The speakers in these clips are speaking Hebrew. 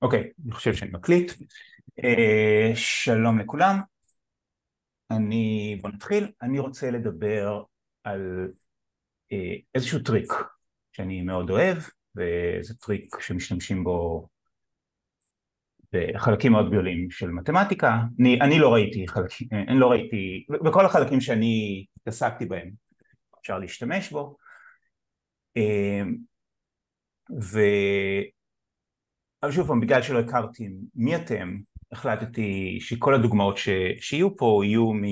אוקיי, אני חושב שאני מקליט. שלום לכולם. בוא נתחיל. אני רוצה לדבר על איזשהו טריק שאני מאוד אוהב, וזה טריק שמשתמשים בו בחלקים מאוד גדולים של מתמטיקה. אני לא ראיתי חלקים, אני לא ראיתי, בכל החלקים שאני התעסקתי בהם אפשר להשתמש בו. ו... אבל שוב פעם, בגלל שלא הכרתי מי אתם, החלטתי שכל הדוגמאות שיהיו פה יהיו מ...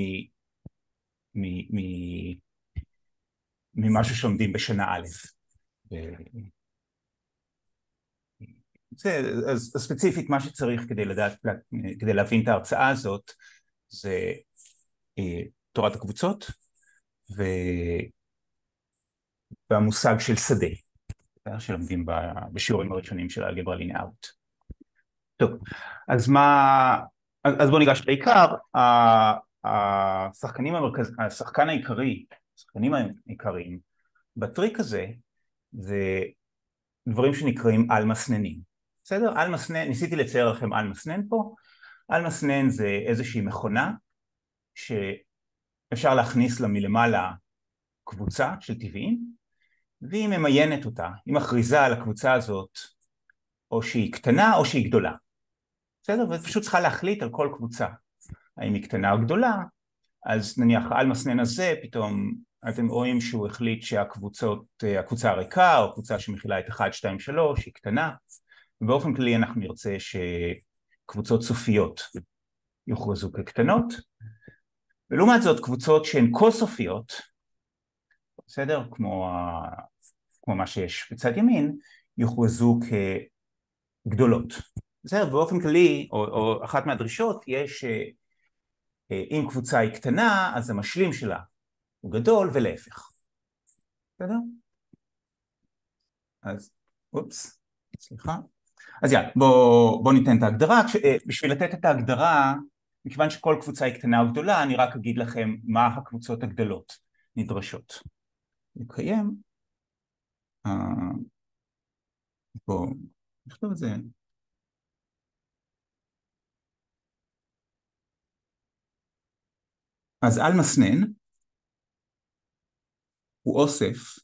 מ... ממשהו שלומדים בשנה א'. אז ספציפית מה שצריך כדי להבין את ההרצאה הזאת זה תורת הקבוצות והמושג של שדה שלומדים בשיעורים הראשונים של האלגברה ליניארית. טוב, אז בואו ניגש לעיקר. השחקן העיקרי, השחקנים העיקריים בטריק הזה זה דברים שנקראים על מסננים. בסדר? על מסנן, ניסיתי לצייר לכם על מסנן פה. על מסנן זה איזושהי מכונה שאפשר להכניס לה מלמעלה קבוצה של טבעים, והיא ממיינת אותה, היא מכריזה על הקבוצה הזאת או שהיא קטנה או שהיא גדולה. בסדר? ופשוט צריכה להחליט על כל קבוצה, האם היא קטנה או גדולה. אז נניח על מסנן הזה פתאום אתם רואים שהוא החליט הקבוצה הריקה או קבוצה שמכילה את 1, 2, 3 היא קטנה, ובאופן כללי אנחנו נרצה שקבוצות סופיות יוכרזו כקטנות, ולעומת זאת קבוצות שהן כל סופיות, בסדר? כמו מה שיש בצד ימין, יוכרזו כגדולות. בסדר? באופן כללי, או אחת מהדרישות, יש אם קבוצה היא קטנה, אז המשלים שלה הוא גדול ולהפך. בסדר? אז, סליחה. אז יאללה, בוא ניתן את ההגדרה. בשביל לתת את ההגדרה, מכיוון שכל קבוצה היא קטנה או גדולה, אני רק אגיד לכם מה הקבוצות הגדולות נדרשות. לקיים. בואו נכתוב את זה. אז על מסנן הוא אוסף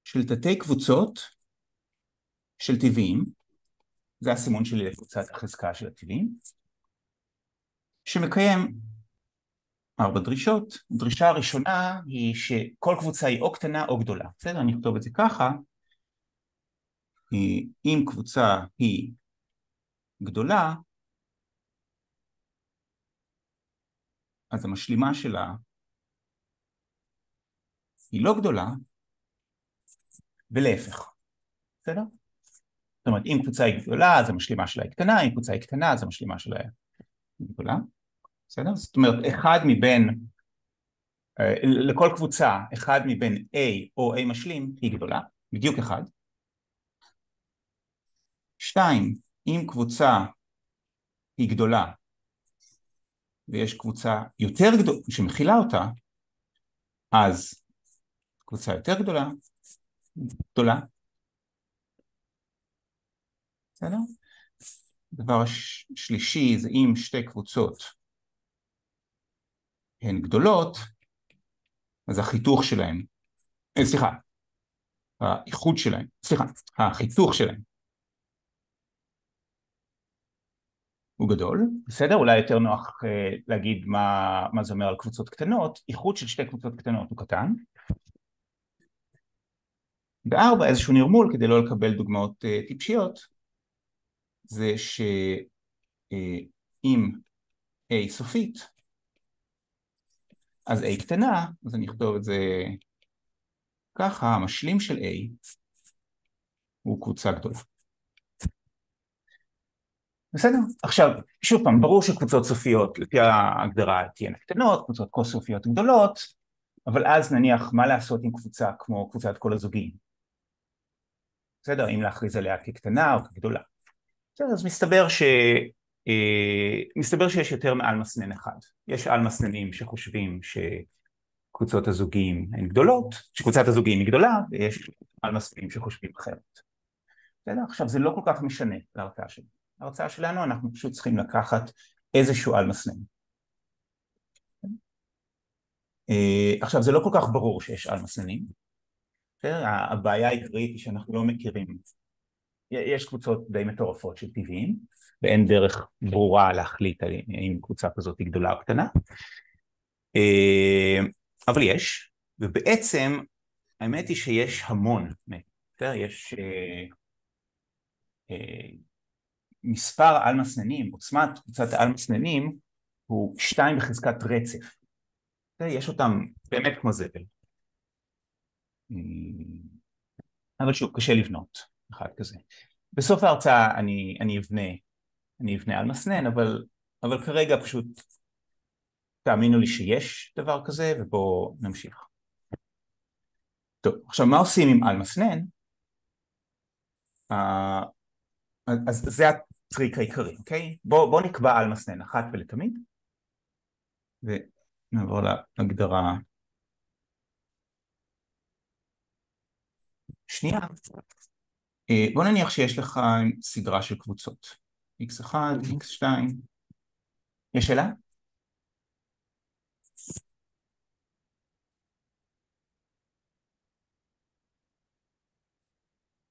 של תתי קבוצות של טבעים, זה הסימון שלי לקבוצת החזקה של הטבעים, שמקיים 4 דרישות. הדרישה הראשונה היא שכל קבוצה היא או קטנה או גדולה. בסדר, אני אכתוב את זה ככה. אם קבוצה היא גדולה, אז המשלימה שלה היא לא גדולה, ולהפך. בסדר? זאת אומרת, אם קבוצה היא גדולה, אז המשלימה שלה היא קטנה, אם קבוצה היא קטנה, אז המשלימה שלה היא גדולה. בסדר? זאת אומרת, לכל קבוצה, אחד מבין A או A משלים היא גדולה, בדיוק אחד. 2, אם קבוצה היא גדולה, ויש קבוצה יותר גדולה שמכילה אותה, אז קבוצה יותר גדולה. בסדר? דבר שלישי זה אם שתי קבוצות הן גדולות, אז החיתוך שלהם, החיתוך שלהם הוא גדול. בסדר? אולי יותר נוח להגיד מה זה אומר על קבוצות קטנות. איחוד של שתי קבוצות קטנות הוא קטן. 4, איזשהו נרמול כדי לא לקבל דוגמאות טיפשיות, זה שאם A סופית, אז A קטנה, אז אני אכתוב את זה ככה, המשלים של A הוא קבוצה גדולה. בסדר? עכשיו, שוב פעם, ברור שקבוצות סופיות, לפי ההגדרה תהיינה קטנות, קבוצות כל סופיות גדולות, אבל אז נניח מה לעשות עם קבוצה כמו קבוצת כל הזוגים? בסדר? אם להכריז עליה כקטנה או כגדולה. בסדר, אז מסתבר שיש יותר מעל מסנן אחד. יש על מסננים שחושבים שקבוצות הזוגים הן גדולות, שקבוצת הזוגים היא גדולה, ויש על מסננים שחושבים אחרת. בסדר? עכשיו זה לא כל כך משנה להרצאה שלנו. להרצאה שלנו אנחנו פשוט צריכים לקחת איזשהו על מסנן. עכשיו זה לא כל כך ברור שיש על מסננים. בסדר? הבעיה העיקרית היא שאנחנו לא מכירים. יש קבוצות די מטורפות של טבעיים, ואין דרך ברורה להחליט אם קבוצה כזאת היא גדולה או קטנה. אבל יש, ובעצם האמת היא שיש המון. יש מספר על מסננים, עוצמת קבוצת העל מסננים הוא 2 בחזקת רצף. יש אותם באמת כמו זבל. אבל שוב, קשה לבנות אחד כזה. בסוף ההרצאה אני אבנה על מסנן, אבל כרגע פשוט תאמינו לי שיש דבר כזה, ובואו נמשיך. טוב, עכשיו מה עושים עם על מסנן? אז זה הטריק העיקרי, אוקיי? בואו נקבע על מסנן אחת ולתמיד, ונעבור להגדרה שנייה. בוא נניח שיש לך סדרה של קבוצות, x1, x2, יש שאלה?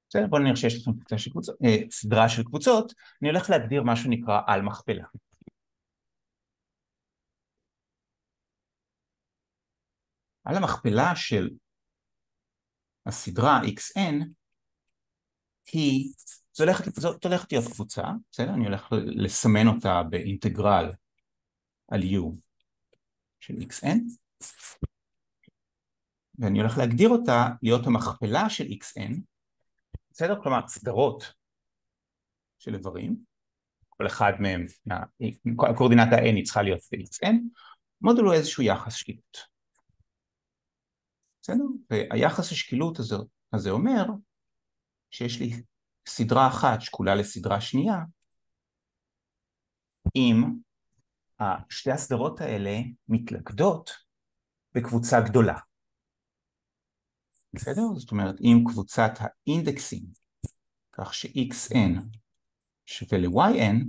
בסדר, בוא נניח שיש לכם סדרה של קבוצות, אני הולך להגדיר משהו נקרא על מכפלה. על המכפלה של הסדרה xn זאת הולכת להיות קבוצה, בסדר? אני הולך לסמן אותה באינטגרל על u של xn, ואני הולך להגדיר אותה להיות המכפלה של xn, בסדר? כלומר, סדרות של איברים, כל אחד מהם, הקורדינטה n היא צריכה להיות ב-xn, מודולו איזשהו יחס שקילות. בסדר? והיחס השקילות הזה אומר שיש לי סדרה אחת שקולה לסדרה שנייה, אם שתי הסדרות האלה מתלכדות בקבוצה גדולה. בסדר? זאת אומרת, אם קבוצת האינדקסים, כך ש-xn שווה ל-yn,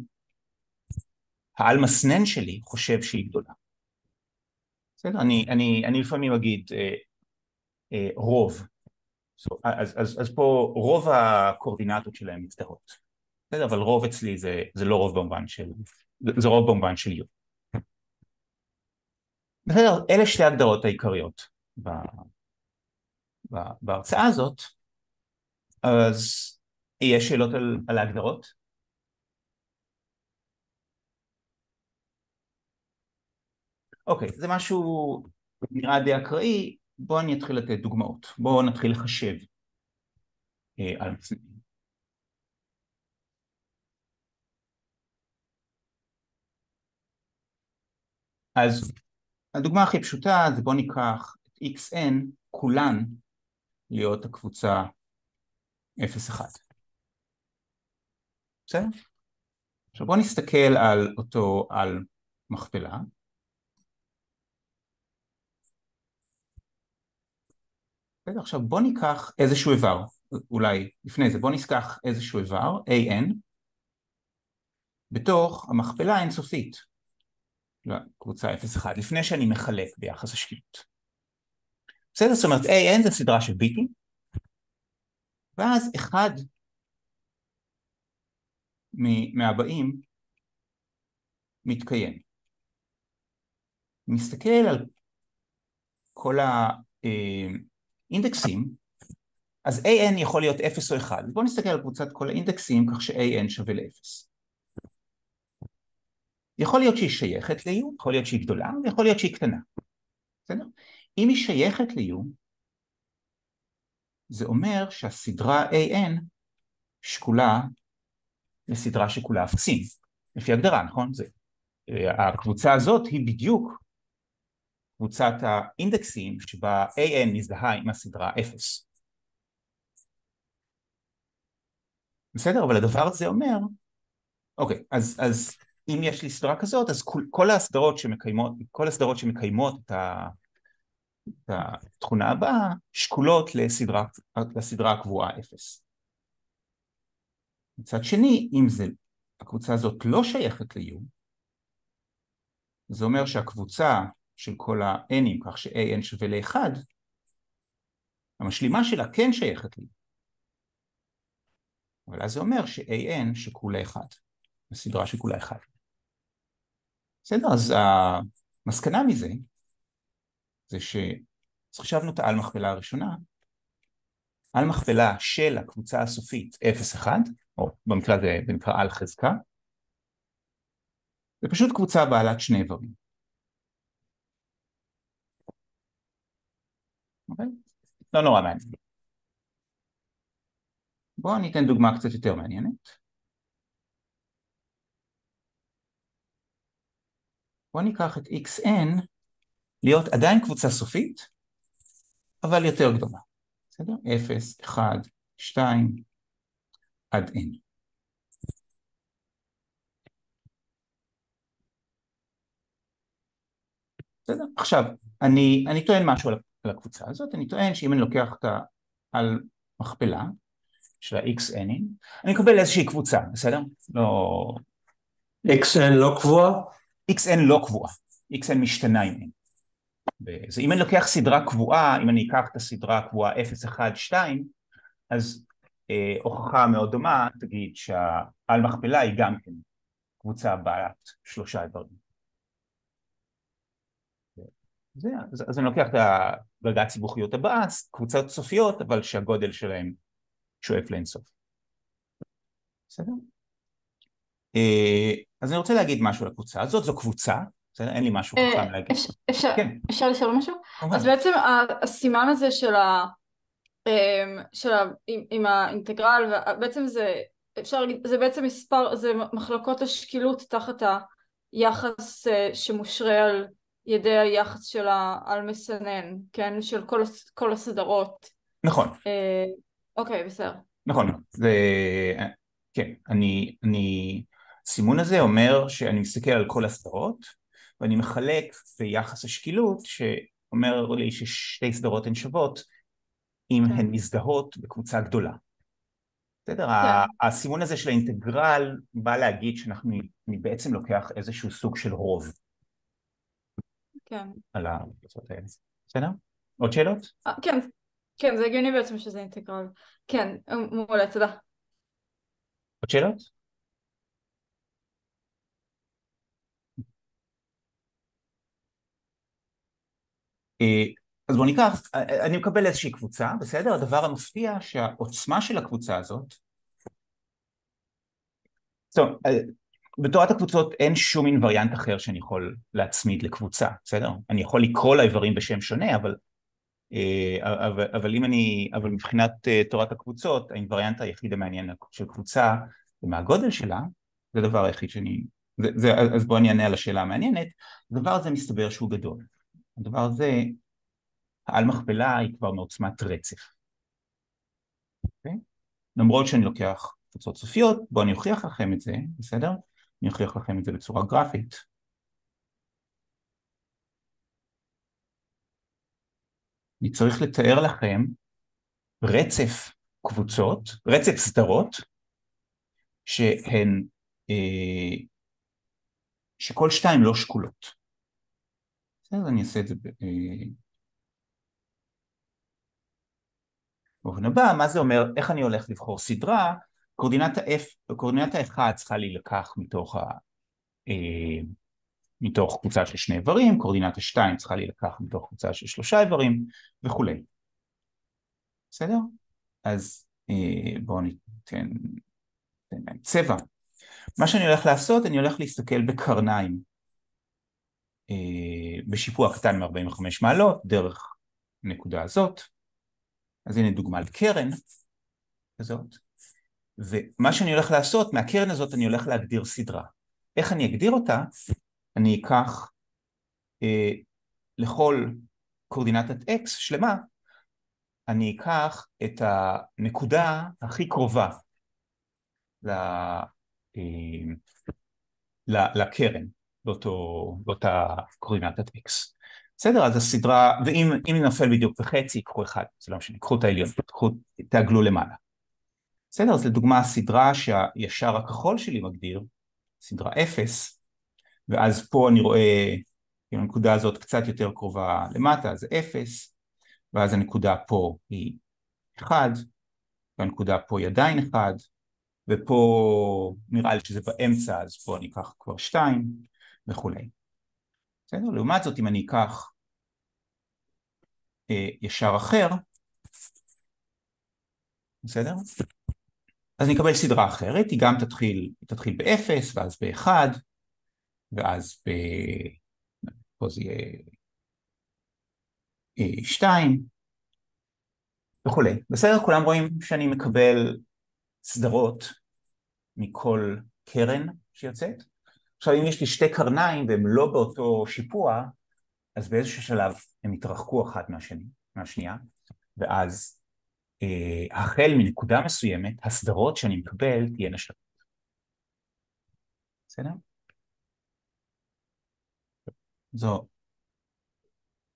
העל מסנן שלי חושב שהיא גדולה. בסדר? אני לפעמים אגיד רוב. אז פה רוב הקורדינטות שלהם מצטרות. בסדר? אבל רוב אצלי זה לא רוב במובן של, זה רוב במובן של U. בסדר? אלה שתי הגדרות העיקריות בהרצאה הזאת. אז יש שאלות על ההגדרות? אוקיי, זה משהו נראה די אקראי, בואו אני אתחיל לתת דוגמאות, בואו נתחיל לחשב על מסננים. אז הדוגמה הכי פשוטה זה בואו ניקח את xn כולן להיות הקבוצה 0,1. בסדר? עכשיו בואו נסתכל על אותו על מכפלה. בסדר, עכשיו בואו ניקח איזשהו איבר, אולי לפני זה בואו ניקח איזשהו איבר, an, בתוך המכפלה האינסופית לקבוצה 0,1, לפני שאני מחלק ביחס השקילות. בסדר, זאת אומרת an זה סדרה של ביטים, ואז אחד מהבאים מתקיים. נסתכל על כל האינדקסים, אז an יכול להיות 0 או 1, בואו נסתכל על קבוצת כל האינדקסים כך ש-an שווה ל-0. יכול להיות שהיא שייכת ל-u, יכול להיות שהיא גדולה, ויכול להיות שהיא קטנה. בסדר? אם היא שייכת ל-u, זה אומר שהסדרה an שקולה לסדרה שכולה אפסים, לפי הגדרה, נכון? הקבוצה הזאת היא בדיוק קבוצת האינדקסים שבה an מזדהה עם הסדרה 0. בסדר? אבל הדבר הזה אומר, אוקיי, אז אם יש לי סדרה כזאת, אז כל הסדרות שמקיימות את התכונה הבאה שקולות לסדרה הקבועה 0. מצד שני, אם הקבוצה הזאת לא שייכת ל-U, זה אומר שהקבוצה של כל ה-N'ים, כך ש-AN שווה ל-1, המשלימה שלה כן שייכת לי. אבל אז זה אומר ש-AN שכולה 1, הסדרה שכולה 1. בסדר, אז המסקנה מזה, זה שחשבנו את העל מכפלה הראשונה, על מכפלה של הקבוצה הסופית 0,1, או במקרה הזה נקרא על חזקה, זה פשוט קבוצה בעלת שני איברים. אוקיי? לא נורא מעניין. בואו ניתן דוגמה קצת יותר מעניינת. בואו ניקח את xn להיות עדיין קבוצה סופית, אבל יותר גדולה. בסדר? 0, 1, 2, עד n. בסדר? עכשיו, אני טוען משהו על הקבוצה הזאת, אני טוען שאם אני לוקח אותה על מכפלה של ה-xn'ים, אני מקבל איזושהי קבוצה, בסדר? לא... xn לא קבועה? xn לא קבועה, xn משתנה עם n. אם אני לוקח סדרה קבועה, אם אני אקח את הסדרה הקבועה 0, 1, 2, אז הוכחה מאוד דומה תגיד שהעל מכפלה היא גם כן קבוצה בעלת שלושה איברים. אז אני לוקח את הדרגת סיבוכיות הבאה, קבוצות סופיות, אבל שהגודל שלהם שואף לאינסוף. בסדר? אז אני רוצה להגיד משהו על הקבוצה הזאת, זו קבוצה, בסדר? אין לי משהו חכם להגיד. כן. אפשר לשאול משהו? כמובן. אז בעצם הסימן הזה עם האינטגרל, בעצם אפשר להגיד, זה בעצם מספר, זה מחלקות השקילות תחת היחס שמושרה על ידי היחס של על מסנן, כן? של כל הסדרות. נכון. אוקיי, בסדר. נכון. כן, הסימון הזה אומר שאני מסתכל על כל הסדרות, ואני מחלק ביחס השקילות שאומר לי ששתי סדרות הן שוות, אם הן מזדהות בקבוצה גדולה. בסדר? הסימון הזה של האינטגרל בא להגיד שאני בעצם לוקח איזשהו סוג של רוב. כן. על הקבוצות האלה. בסדר? עוד שאלות? כן, זה הגיוני בעצם שזה אינטגרל. כן, מעולה, תודה. עוד שאלות? אז בואו ניקח, אני מקבל איזושהי קבוצה, בסדר? הדבר המפתיע שהעוצמה של הקבוצה הזאת, טוב, בתורת הקבוצות אין שום אינווריאנט אחר שאני יכול להצמיד לקבוצה, בסדר? אני יכול לקרוא לאיברים בשם שונה, אבל מבחינת תורת הקבוצות, האינווריאנט היחיד המעניין של קבוצה, ומה הגודל שלה, זה הדבר היחיד אז בואו אני אענה על השאלה המעניינת, הדבר הזה מסתבר שהוא גדול. הדבר הזה, העל מכפלה היא כבר מעוצמת רצף. Okay? למרות שאני לוקח קבוצות סופיות, בואו אני אוכיח לכם את זה, בסדר? אני אוכיח לכם את זה בצורה גרפית. אני צריך לתאר לכם רצף קבוצות, רצף סדרות, שכל שתיים לא שקולות. בסדר, אני אעשה את זה באופן הבא. מה זה אומר? איך אני הולך לבחור סדרה? קורדינטה 1 צריכה להילקח מתוך קבוצה של שני איברים, קורדינטה 2 צריכה להילקח מתוך קבוצה של שלושה איברים וכו'. בסדר? אז בואו ניתן צבע. מה שאני הולך לעשות, אני הולך להסתכל בקרניים בשיפוע קטן מ-45 מעלות דרך הנקודה הזאת. אז הנה דוגמה לקרן הזאת. ומה שאני הולך לעשות, מהקרן הזאת אני הולך להגדיר סדרה. איך אני אגדיר אותה? אני אקח לכל קורדינטת x שלמה, אני אקח את הנקודה הכי קרובה לקרן, באותה קורדינטת x. בסדר, אז הסדרה, ואם נופל בדיוק בחצי, קחו אחד, זה לא משנה, קחו את העליון, תעגלו למעלה. בסדר, אז לדוגמה הסדרה שהישר הכחול שלי מגדיר, סדרה 0, ואז פה אני רואה, אם הנקודה הזאת קצת יותר קרובה למטה, זה 0, ואז הנקודה פה היא 1, והנקודה פה היא עדיין 1, ופה נראה לי שזה באמצע, אז פה אני אקח כבר 2, וכולי. בסדר? לעומת זאת, אם אני אקח ישר אחר, בסדר? אז נקבל סדרה אחרת, היא גם תתחיל ב-0, ואז ב-1, ואז פה זה יהיה 2, וכולי. בסדר? כולם רואים שאני מקבל סדרות מכל קרן שיוצאת. עכשיו, אם יש לי שתי קרניים והם לא באותו שיפוע, אז באיזשהו שלב הם יתרחקו אחת מהשנייה, ואז החל מנקודה מסוימת, הסדרות שאני מקבל תהיינה שלמות. בסדר? זו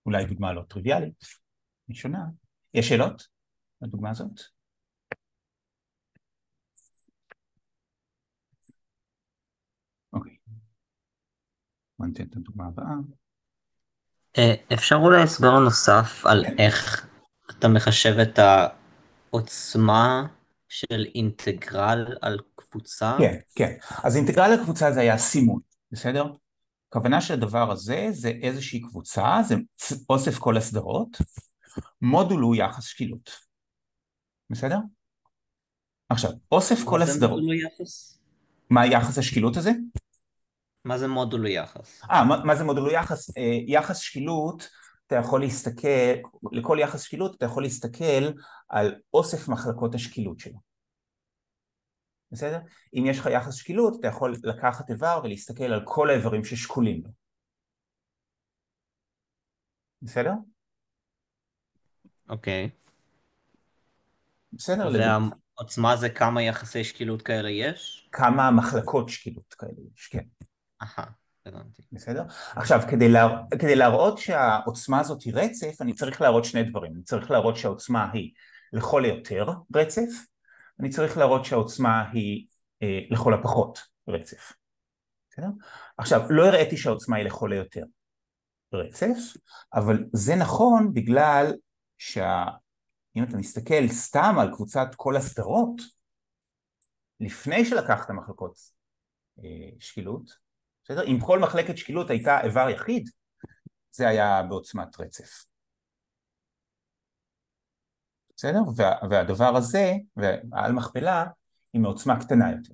אולי דוגמה לא טריוויאלית, ראשונה. יש שאלות לדוגמה הזאת? אוקיי. בוא ניתן את הדוגמה הבאה. אפשר אולי הסבר נוסף על כן. איך אתה מחשב את העוצמה של אינטגרל על קבוצה? כן, כן. אז אינטגרל לקבוצה זה היה סימון, בסדר? הכוונה של הדבר הזה זה איזושהי קבוצה, זה אוסף כל הסדרות, מודול הוא יחס שקילות. בסדר? עכשיו, אוסף כל מה זה הסדרות. מודולו יחס? מה יחס השקילות הזה? מה זה מודולו יחס? מה זה מודולו יחס? יחס שקילות, אתה יכול להסתכל, לכל יחס שקילות אתה יכול להסתכל על אוסף מחלקות השקילות שלו. בסדר? אם יש לך יחס שקילות, אתה יכול לקחת איבר ולהסתכל על כל האיברים ששקולים לו. בסדר? אוקיי. בסדר? והעוצמה זה כמה יחסי שקילות כאלה יש? כמה מחלקות שקילות כאלה יש, כן. הבנתי. בסדר? עכשיו, כדי להראות שהעוצמה הזאת היא רצף, אני צריך להראות שני דברים. אני צריך להראות שהעוצמה היא לכל היותר רצף, אני צריך להראות שהעוצמה היא לכל הפחות רצף. בסדר? עכשיו, לא הראיתי שהעוצמה היא לכל היותר רצף, אבל זה נכון בגלל אם אתה מסתכל סתם על קבוצת כל הסדרות, לפני שלקחת מחלקות שקילות, בסדר? אם כל מחלקת שקילות הייתה איבר יחיד, זה היה בעוצמת רצף. בסדר? והדבר הזה, והעל מכפלה, היא מעוצמה קטנה יותר.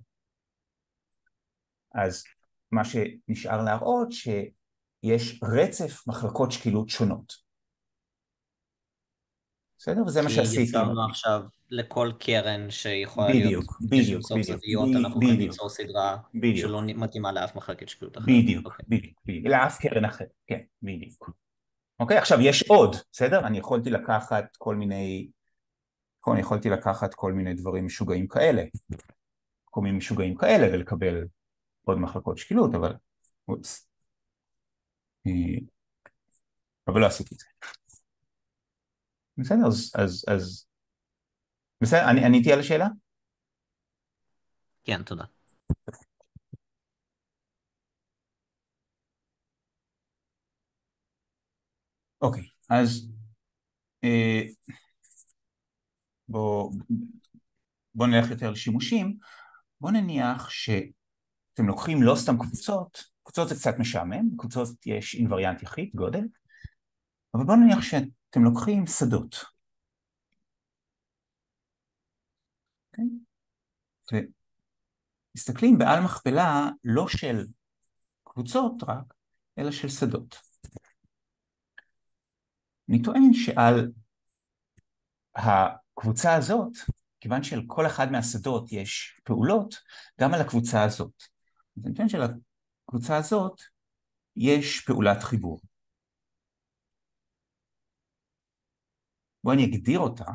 אז מה שנשאר להראות שיש רצף מחלקות שקילות שונות. בסדר? וזה מה שעשיתי. כי יצרנו עכשיו לכל קרן שיכולה להיות, בדיוק, יש בדיוק, בסוף בדיוק, זוויות, אנחנו יכולים בדיוק, ליצור סדרה בדיוק. שלא מתאימה לאף מחלקת שקילות אחרת. בדיוק, אוקיי. בדיוק, לאף קרן אחרת, כן, בדיוק. אוקיי, עכשיו יש עוד, בסדר? אני יכולתי לקחת כל מיני דברים משוגעים כאלה, כל מיני משוגעים כאלה ולקבל עוד מחלקות שקילות, אבל לא עשיתי את זה. בסדר, אז בסדר, אני עניתי על השאלה? כן, תודה. אוקיי, אז בוא נלך יותר לשימושים. בוא נניח שאתם לוקחים לא סתם קבוצות, קבוצות זה קצת משעמם, קבוצות יש אינווריאנט יחיד, גודל, אבל בוא נניח שאתם לוקחים שדות. אוקיי? ומסתכלים בעל מכפלה לא של קבוצות רק, אלא של שדות. אני טוען שעל הקבוצה הזאת, כיוון שעל כל אחד מהשדות יש פעולות, גם על הקבוצה הזאת. אז אני טוען שעל הקבוצה הזאת יש פעולת חיבור. בואו אני אגדיר אותה.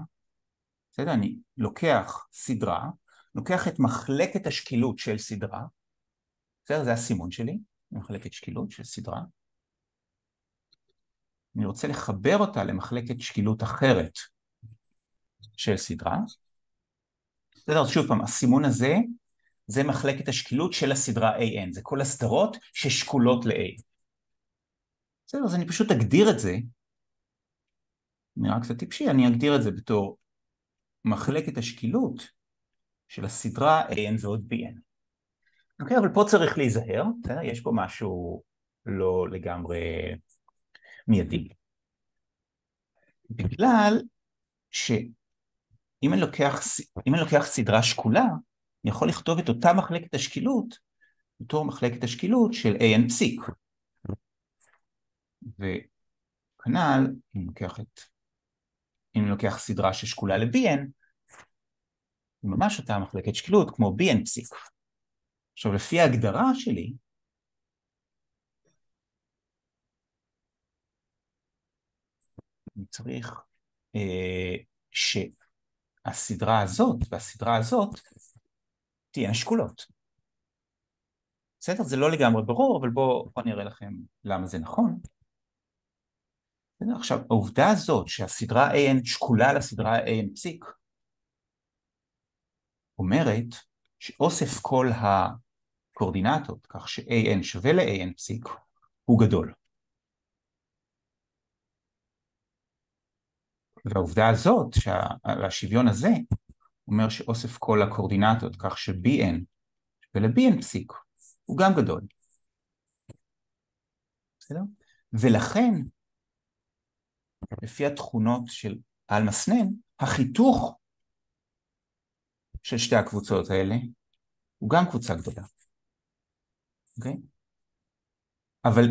בסדר? אני לוקח סדרה, לוקח את מחלקת השקילות של סדרה, בסדר? זה הסימון שלי, מחלקת שקילות של סדרה. אני רוצה לחבר אותה למחלקת שקילות אחרת של סדרה, בסדר, אז שוב פעם, הסימון הזה, זה מחלקת השקילות של הסדרה AN, זה כל הסדרות ששקולות ל-A. בסדר, אז אני פשוט אגדיר את זה, נראה קצת טיפשי, אני אגדיר את זה בתור מחלקת השקילות של הסדרה AN ועוד BN. אוקיי, אבל פה צריך להיזהר, בסדר? יש פה משהו לא לגמרי מיידי. בגלל שאם אני לוקח סדרה שקולה, אני יכול לכתוב את אותה מחלקת השקילות, בתור מחלקת השקילות של AN פסיק. וכנ"ל, אם אני לוקח סדרה ששקולה ל-BN, היא ממש אותה מחלקת שקילות כמו BN פסיק. עכשיו, לפי ההגדרה שלי, אני צריך שהסדרה הזאת והסדרה הזאת תהיינה שקולות. בסדר? זה לא לגמרי ברור, אבל בואו נראה לכם למה זה נכון. בסדר? עכשיו, העובדה הזאת שהסדרה AN שקולה לסדרה AN פסיק, אומרת שאוסף כל הקורדינטות, כך ש-AN שווה ל-AN פסיק, הוא גדול. והעובדה הזאת, שהשוויון הזה, אומר שאוסף כל הקורדינטות, כך ש-BN ול-BN פסיק, הוא גם גדול. בסדר? ולכן, לפי התכונות של על מסנן, החיתוך של שתי הקבוצות האלה, הוא גם קבוצה גדולה. אוקיי? אבל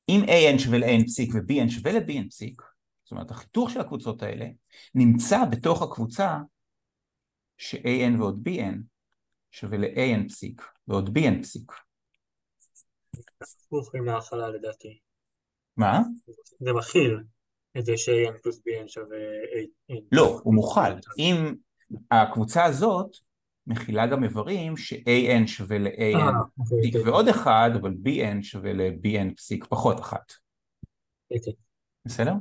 אם AN שווה ל-AN פסיק ו-BN שווה ל-BN פסיק, זאת אומרת, החיתוך של הקבוצות האלה נמצא בתוך הקבוצה ש-AN ועוד BN שווה ל-AN פסיק ועוד BN פסיק. הפוך עם ההכלה לדעתי. מה? זה מכיל את זה ש-AN פלוס BN שווה AN. לא, הוא מוכל. אם הקבוצה הזאת מכילה גם איברים ש-AN שווה ל-AN פסיק ועוד אחד, אבל BN שווה ל-BN פסיק פחות אחת. בסדר?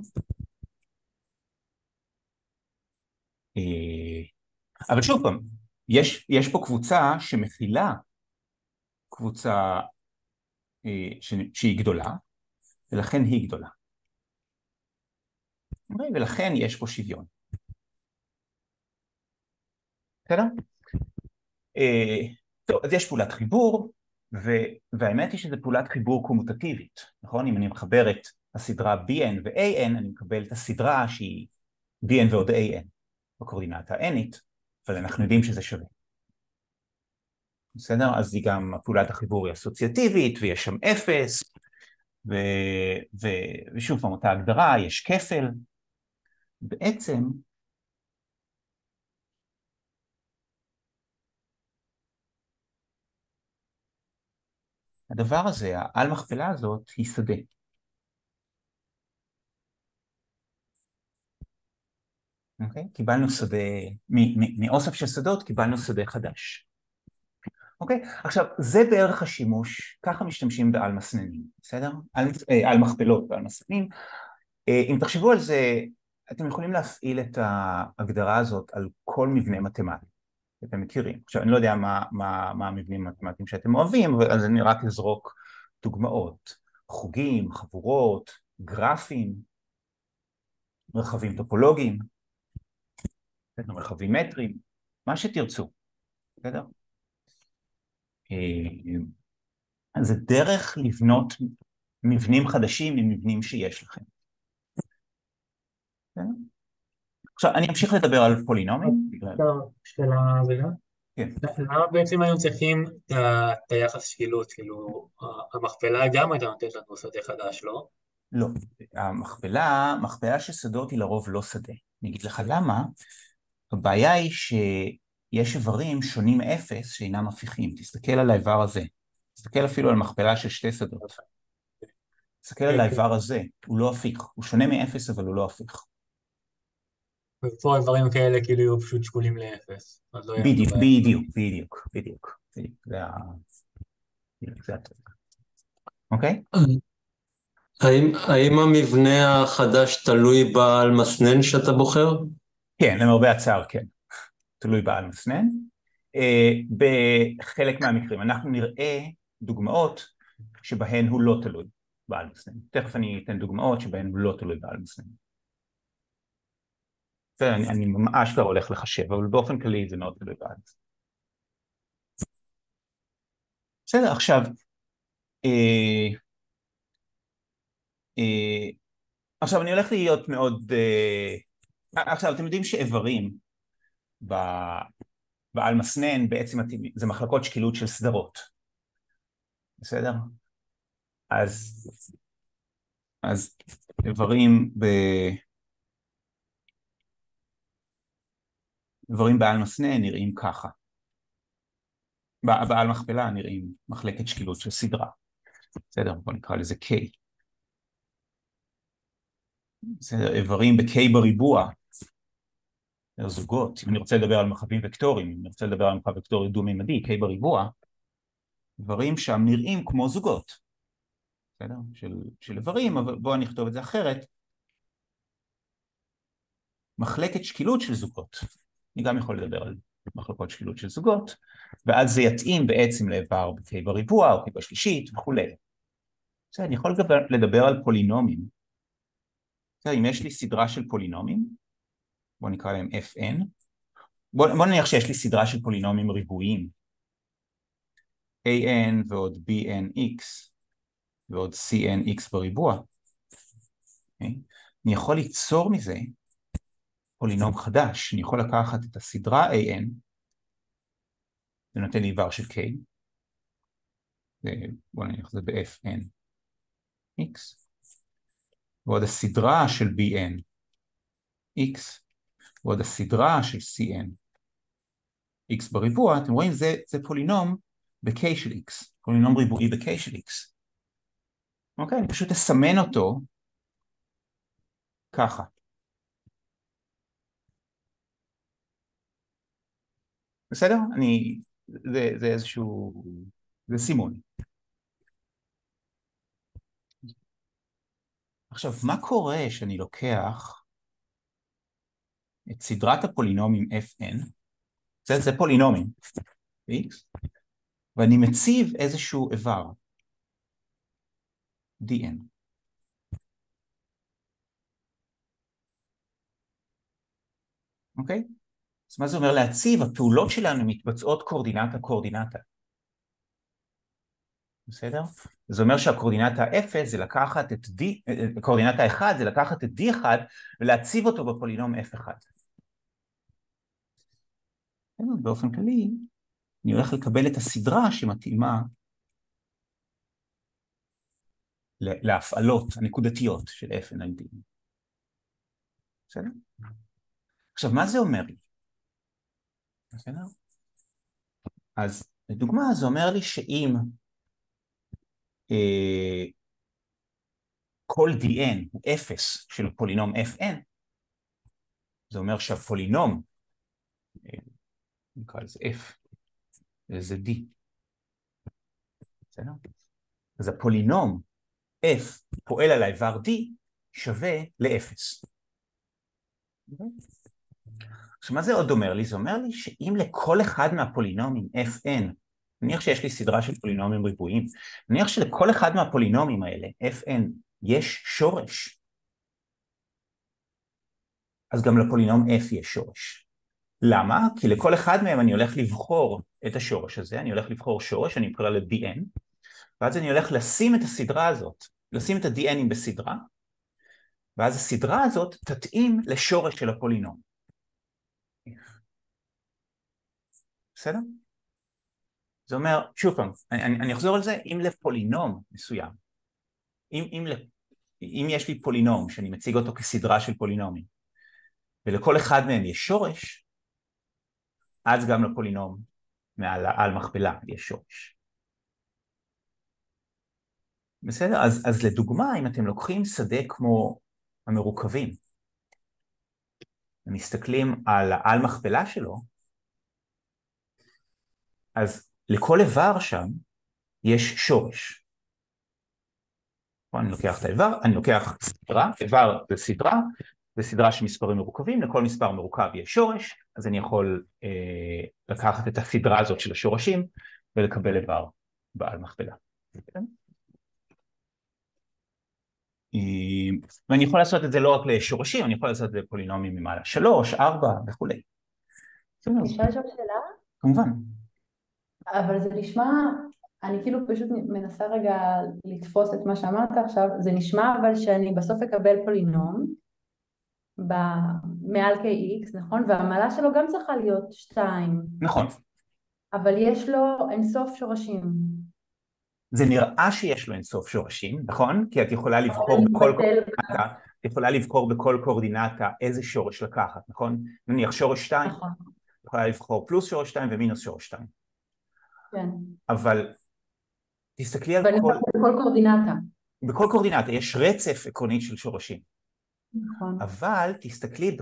אבל שוב פעם, יש פה קבוצה שמכילה קבוצה שהיא גדולה, ולכן היא גדולה. ולכן יש פה שוויון. בסדר? טוב, אז יש פעולת חיבור, והאמת היא שזו פעולת חיבור קומוטטיבית, נכון? אם אני מחבר את הסדרה BN ו-AN, אני מקבל את הסדרה שהיא BN ועוד AN, בקורדינטה ה-Nית, אבל אנחנו יודעים שזה שווה. בסדר? אז היא גם, פעולת החיבור היא אסוציאטיבית, ויש שם 0, ושוב פעם אותה הגדרה, יש כפל. בעצם, הדבר הזה, העל מכפלה הזאת, היא שדה. אוקיי? קיבלנו שדה, מאוסף של שדות קיבלנו שדה חדש. אוקיי? עכשיו, זה בערך השימוש, ככה משתמשים בעל מסננים, בסדר? על מכפלות ועל מסננים. אם תחשבו על זה, אתם יכולים להפעיל את ההגדרה הזאת על כל מבנה מתמטי, שאתם מכירים. עכשיו, אני לא יודע מה המבנים המתמטיים שאתם אוהבים, אז אני רק אזרוק דוגמאות, חוגים, חבורות, גרפים, מרחבים טופולוגיים, מרחבים מטריים, מה שתרצו, בסדר? אז זה דרך לבנות מבנים חדשים עם מבנים שיש לכם. עכשיו, אני אמשיך לדבר על פולינומים. שאלה רגע. כן. למה בעצם היום צריכים את היחס שקילות? כאילו, המכפלה גם הייתה נותנת לנו שדה חדש, לא? לא, מכפלה של שדות היא לרוב לא שדה. אני אגיד לך למה. הבעיה היא שיש איברים שונים מאפס שאינם הפיכים. תסתכל על האיבר הזה. תסתכל אפילו על מכפלה של שתי שדות. תסתכל על האיבר הזה, הוא לא הפיך. הוא שונה מאפס, אבל הוא לא הפיך. ופה הדברים כאלה כאילו יהיו פשוט שקולים לאפס. בדיוק. זה הטוב. אוקיי? האם המבנה החדש תלוי בעל מסנן שאתה בוחר? כן, למרבה הצער, כן. תלוי בעל מסנן. בחלק מהמקרים אנחנו נראה דוגמאות שבהן הוא לא תלוי בעל מסנן. תכף אני אתן דוגמאות שבהן הוא לא תלוי בעל מסנן. אני ממש לא הולך לחשב, אבל באופן כללי זה מאוד תלוי בעל מסנן. בסדר, עכשיו אני הולך להיות מאוד... עכשיו אתם יודעים שאיברים בעל מסנן בעצם זה מחלקות שקילות של סדרות. בסדר? אז איברים בעל מסנן נראים ככה. בעל מכפלה נראים מחלקת שקילות של סדרה. בסדר? בוא נקרא לזה K. בסדר? איברים ב-K בריבוע. זוגות. אם אני רוצה לדבר על מרחבים וקטוריים, אם אני רוצה לדבר על מרחב וקטורי דו-מימדי, K בריבוע, איברים שם נראים כמו זוגות. בסדר? של איברים, אבל בואו נכתוב את זה אחרת. מחלקת שקילות של זוגות. אני גם יכול לדבר על מחלקות שקילות של זוגות, ואז זה יתאים בעצם לאיבר ב-K בריבוע או K בשלישית וכו'. בסדר, אני יכול לדבר על פולינומים. בסדר, אם יש לי סדרה של פולינומים, בואו נקרא להם Fn, בואו נניח שיש לי סדרה של פולינומים ריבועיים, an ועוד bnx ועוד cnx בריבוע. Okay. אני יכול ליצור מזה פולינום חדש. אני יכול לקחת את הסדרה an, זה נותן לי איבר של k, בואו נניח זה ב-fn x, ועוד הסדרה של bn x, ועוד הסדרה של cn x בריבוע. אתם רואים, זה פולינום ב-k של x, פולינום ריבועי ב-k של x. אוקיי, אני פשוט אסמן אותו ככה. בסדר? זה איזשהו, זה סימון. עכשיו, מה קורה שאני לוקח את סדרת הפולינומים fn, זה פולינומים, x, ואני מציב איזשהו איבר, dn. אוקיי? אז מה זה אומר להציב? הפעולות שלנו מתבצעות קורדינטה. בסדר? זה אומר שהקורדינטה 0 זה לקחת את d, קורדינטה 1 זה לקחת את d1 ולהציב אותו בפולינום f1. באופן כללי, אני הולך לקבל את הסדרה שמתאימה להפעלות הנקודתיות של fn על d. בסדר? עכשיו, מה זה אומר לי? בסדר? אז לדוגמה, זה אומר לי שאם כל dn הוא 0 של פולינום fn, זה אומר שהפולינום, נקרא לזה f, זה d. בסדר? אז הפולינום f פועל על האיבר d שווה ל-0. עכשיו, מה זה עוד אומר לי? זה אומר לי שאם לכל אחד מהפולינומים fn, נניח שיש לי סדרה של פולינומים ריבועיים, נניח שלכל אחד מהפולינומים האלה, fn, יש שורש, אז גם לפולינום f יש שורש. למה? כי לכל אחד מהם אני הולך לבחור את השורש הזה, אני הולך לבחור שורש, אני אקרא ל-dn, ואז אני הולך לשים את הסדרה הזאת, לשים את ה-dn'ים בסדרה, ואז הסדרה הזאת תתאים לשורש של הפולינום. בסדר? זה אומר, שוב פעם, אני אחזור על זה, אם לפולינום מסוים, אם יש לי פולינום שאני מציג אותו כסדרה של פולינומים, ולכל אחד מהם יש שורש, אז גם לפולינום על מכפלה יש שורש. בסדר? אז לדוגמה, אם אתם לוקחים שדה כמו המרוכבים, ומסתכלים על מכפלה שלו, אז לכל איבר שם יש שורש. אני לוקח את האיבר, אני לוקח סדרה, איבר זה סדרה, זה סדרה של מספרים מרוכבים, לכל מספר מרוכב יש שורש, אז אני יכול לקחת את הסדרה הזאת של השורשים ולקבל איבר בעל מכפלה. ואני יכול לעשות את זה לא רק לשורשים, אני יכול לעשות את זה לפולינומים ממעלה 3, 4 וכו'. אפשר לשאול שאלה? כמובן. אבל זה נשמע, אני כאילו פשוט מנסה רגע לתפוס את מה שאמרת עכשיו, זה נשמע אבל שאני בסוף אקבל פולינום מעל kx, נכון? והמעלה שלו גם צריכה להיות 2. נכון. אבל יש לו אינסוף שורשים. זה נראה שיש לו אינסוף שורשים, נכון? כי את יכולה לבחור בכל קורדינטה איזה שורש לקחת, נכון? נניח שורש 2, נכון. יכולה לבחור פלוס שורש 2 ומינוס שורש 2. כן. אבל תסתכלי על בכל קורדינטה. בכל קורדינטה יש רצף עקרוני של שורשים. נכון. אבל תסתכלי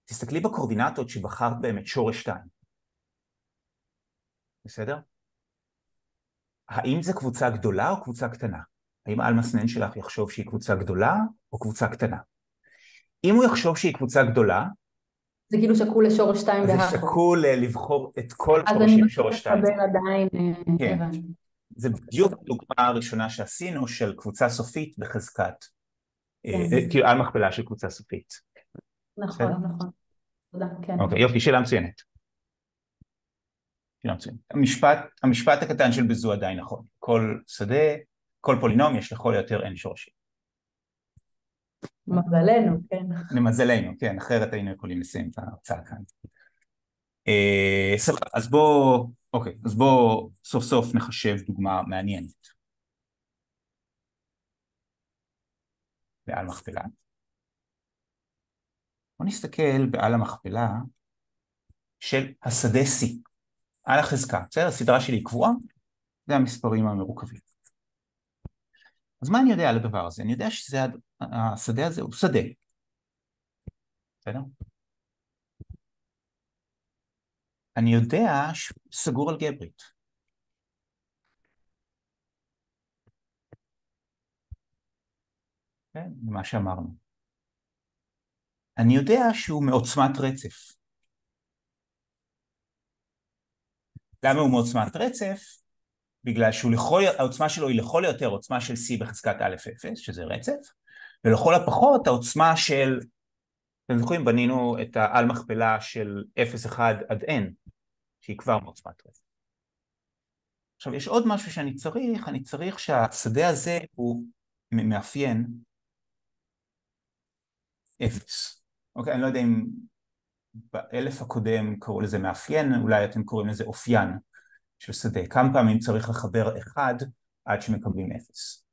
תסתכלי בקורדינטות שבחרת באמת שורש 2. בסדר? האם זה קבוצה גדולה או קבוצה קטנה? האם על-מסנן שלך יחשוב שהיא קבוצה גדולה או קבוצה קטנה? אם הוא יחשוב שהיא קבוצה גדולה, זה כאילו שקול לשורש 2 בהכל. זה שקול לבחור את כל שורשים שורש 2. אז אני מקבל עדיין, כן. הבנתי. זה בדיוק הדוגמה הראשונה שעשינו של קבוצה סופית בחזקת, כאילו על מכפלה של קבוצה סופית. נכון, נכון. תודה, כן. אוקיי, יופי, שאלה מצוינת. המשפט הקטן של בזו עדיין נכון. כל שדה, כל פולינום יש לכל יותר אין שורשים. מזלנו, כן. למזלנו, כן, אחרת היינו יכולים לסיים את ההרצאה כאן. סבבה, אז בוא סוף סוף נחשב דוגמה מעניינת. בעל מכפלה. בוא נסתכל בעל המכפלה של השדה C. על החזקה, בסדר? הסדרה שלי היא קבועה, זה המספרים המרוכבים. אז מה אני יודע על הדבר הזה? אני יודע שהשדה הזה הוא שדה. בסדר? אני יודע שהוא סגור אלגברית. כן, מה שאמרנו. אני יודע שהוא מעוצמת רצף. למה הוא מעוצמת רצף? בגלל שהעוצמה שלו היא לכל יותר עוצמה של C בחזקת א' 0, שזה רצף, ולכל הפחות העוצמה של, אתם זוכרים, בנינו את העל מכפלה של 0,1 עד N, שהיא כבר מעוצמת רצף. עכשיו, יש עוד משהו אני צריך שהשדה הזה הוא מאפיין 0. אוקיי, אני לא יודע אם באלף הקודם קראו לזה מאפיין, אולי אתם קוראים לזה אופיין של שדה. כמה פעמים צריך לחבר 1 עד שמקבלים 0.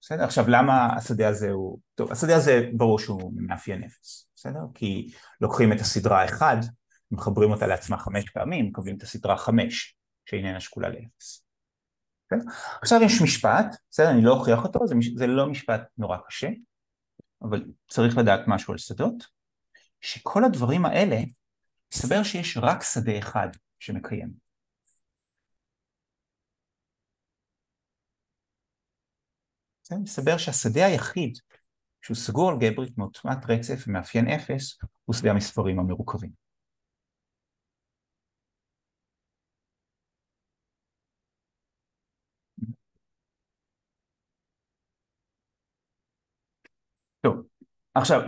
בסדר? עכשיו, למה השדה הזה הוא... טוב, השדה הזה ברור שהוא מאפיין 0. בסדר? כי לוקחים את הסדרה 1, מחברים אותה לעצמה 5 פעמים, מקבלים את הסדרה 5, שאיננה שקולה ל-0. עכשיו יש משפט, בסדר? אני לא אוכיח אותו, זה לא משפט נורא קשה, אבל צריך לדעת משהו על שדות. שכל הדברים האלה, מסתבר שיש רק שדה אחד שמקיים. מסתבר שהשדה היחיד, שהוא סגור אלגברית מעוצמת רצף ומאפיין 0, הוא שדה המספרים המרוכבים. טוב, עכשיו,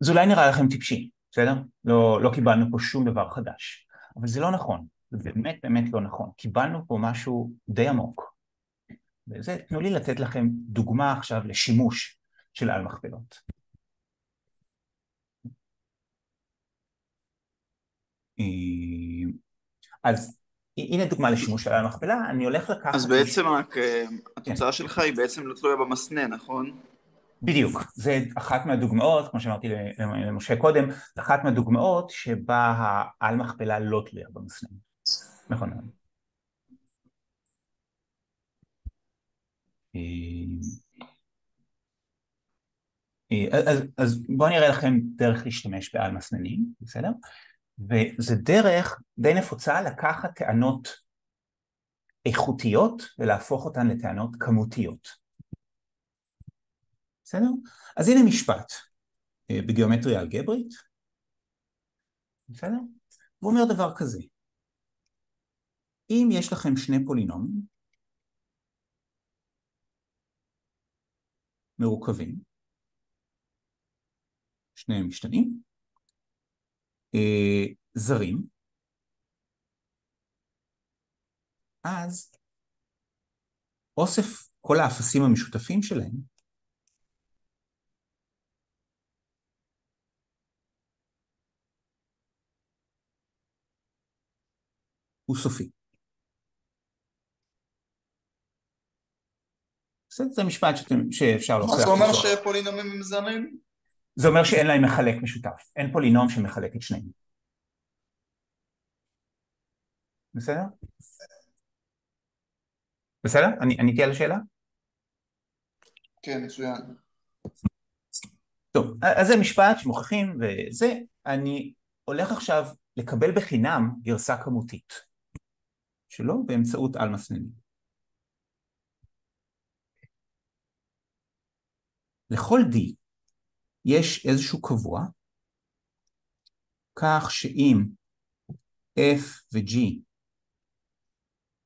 זה אולי נראה לכם טיפשי, בסדר? לא קיבלנו פה שום דבר חדש, אבל זה לא נכון, זה באמת באמת לא נכון. קיבלנו פה משהו די עמוק, וזה, תנו לי לתת לכם דוגמה עכשיו לשימוש של על מכפלות. אז הנה דוגמה לשימוש של על מכפלה, אני הולך לקחת... אז בעצם רק התוצאה שלך היא בעצם לא תלויה במסנן, נכון? בדיוק, זה אחת מהדוגמאות, כמו שאמרתי למשה קודם, אחת מהדוגמאות שבה העל מכפלה לא תלויה במסנן. נכון. אז בואו נראה לכם דרך להשתמש בעל מסננים, בסדר? וזה דרך די נפוצה לקחת טענות איכותיות ולהפוך אותן לטענות כמותיות. בסדר? אז הנה משפט בגיאומטריה אלגברית, בסדר? הוא אומר דבר כזה, אם יש לכם שני פולינומים מרוכבים, שניהם משתנים, זרים, אז אוסף כל האפסים המשותפים שלהם הוא סופי. זה משפט שאפשר להוכיח. מה זה אומר שפולינומים הם זרים? זה אומר שאין להם מחלק משותף. אין פולינום שמחלק את שניהם. בסדר? בסדר? עניתי על השאלה? כן, מצוין. טוב, אז זה משפט שמוכיחים, וזה, אני הולך עכשיו לקבל בחינם גרסה כמותית שלו באמצעות על מסננים. לכל D יש איזשהו קבוע, כך שאם F ו-G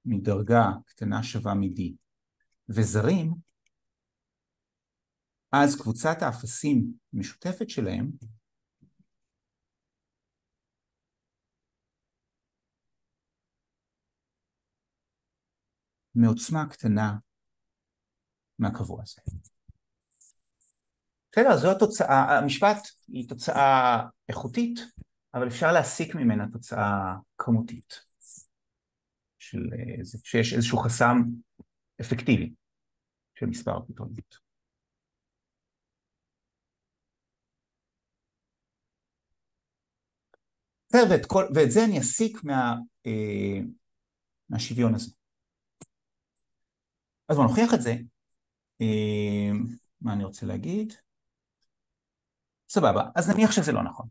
מדרגה קטנה שווה מ-D וזרים, אז קבוצת האפסים המשותפת שלהם מעוצמה קטנה מהקבוע הזה. בסדר, זו התוצאה, המשפט היא תוצאה איכותית, אבל אפשר להסיק ממנה תוצאה כמותית, שיש איזשהו חסם אפקטיבי של מספר הפתרונות. ואת זה אני אסיק מהשוויון הזה. אז בואו נוכיח את זה. מה אני רוצה להגיד? סבבה, אז נניח שזה לא נכון.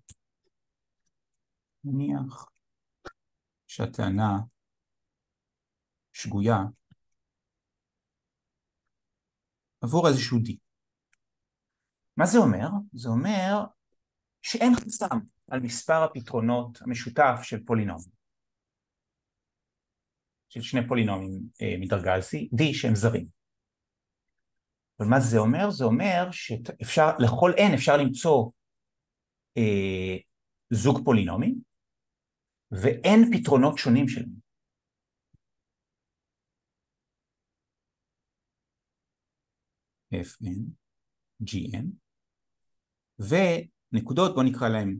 נניח שהטענה שגויה עבור איזשהו D. מה זה אומר? זה אומר שאין חסם על מספר הפתרונות המשותף של פולינום. של שני פולינומים מדרגה על D שהם זרים. אבל מה זה אומר? זה אומר שאפשר, לכל N אפשר למצוא זוג פולינומים, ואין פתרונות שונים שלהם. Fn, Gn, ונקודות, בוא נקרא להם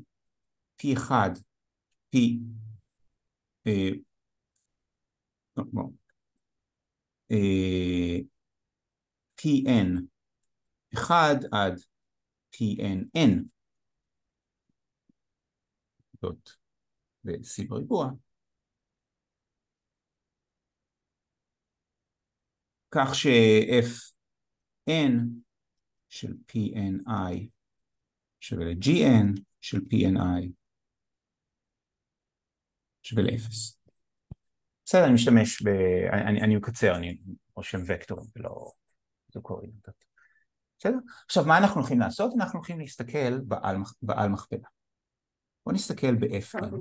P1, Pn 1 עד Pnn, זאת ו-C בריבוע, כך ש-Fn של Pni שווה ל-Gn של Pni שווה ל-0. בסדר, אני משתמש אני מקצר, אני רושם וקטורים ולא קורדינטות. בסדר? עכשיו, מה אנחנו הולכים לעשות? אנחנו הולכים להסתכל בעל מכפלה. בואו נסתכל ב-Fn.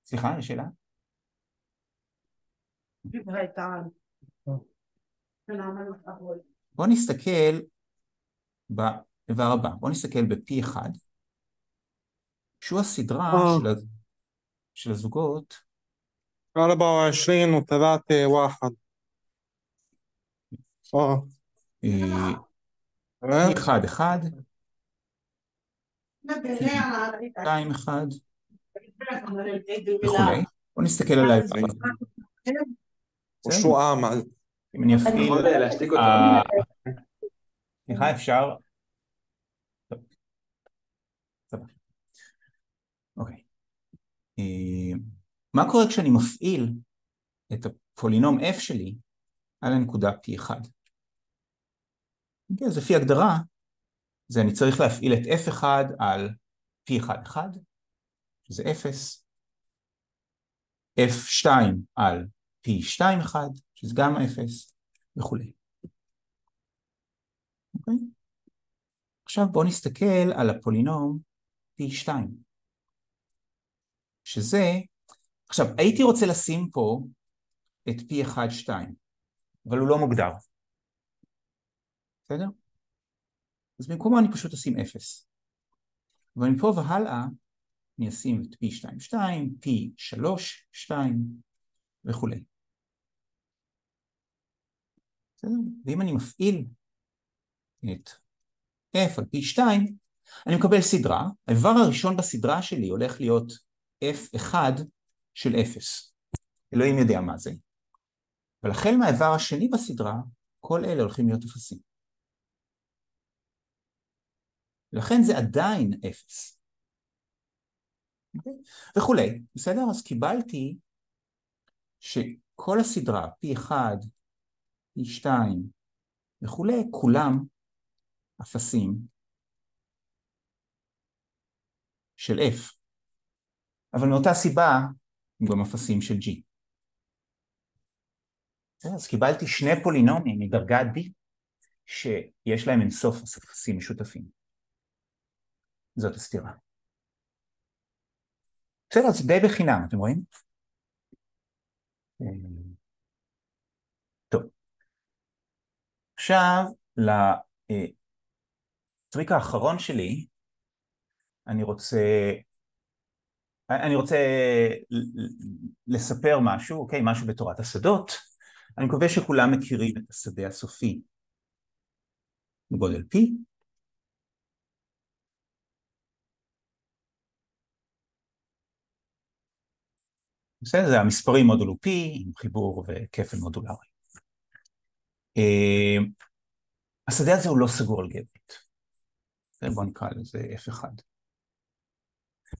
סליחה, יש שאלה? בואו נסתכל בדבר הבא. בואו נסתכל ב-P1, שהוא הסדרה של הזוגות 24 و3 1. P1 1, P2 1 וכולי. בואו נסתכל על האיבר. وشو أعمل؟ אם אני אפעיל... סליחה, אפשר? סבבה. אוקיי. מה קורה כשאני מפעיל את הפולינום f שלי על הנקודה P1? אז לפי הגדרה, זה אני צריך להפעיל את F1 על P11, שזה 0, F2 על P21, שזה גם 0, וכו'. אוקיי? עכשיו בואו נסתכל על הפולינום P2, שזה, עכשיו הייתי רוצה לשים פה את P1-2, אבל הוא לא מוגדר. בסדר? אז במקומו אני פשוט אשים 0. ומפה והלאה אני אשים את P2-2, P3-2 וכו'. בסדר? ואם אני מפעיל את F על P2, אני מקבל סדרה. האיבר הראשון בסדרה שלי הולך להיות F1 של 0. אלוהים יודע מה זה. אבל החל מהאיבר השני בסדרה, כל אלה הולכים להיות אפסים. ולכן זה עדיין 0. וכולי, בסדר? אז קיבלתי שכל הסדרה, P1, P2 וכולי, כולם אפסים של F. אבל מאותה סיבה הם גם אפסים של G. אז קיבלתי שני פולינומים מדרגה D שיש להם אינסוף אפסים משותפים. זאת הסתירה. בסדר, אז די בחינם, אתם רואים? טוב. עכשיו, לטריק האחרון שלי, אני רוצה לספר משהו, אוקיי? משהו בתורת השדות. אני מקווה שכולם מכירים את השדה הסופי בגודל P. בסדר, זה המספרים מודולו P עם חיבור וכפל מודולרי. השדה הזה הוא לא סגור אלגברית. בואו נקרא לזה F1.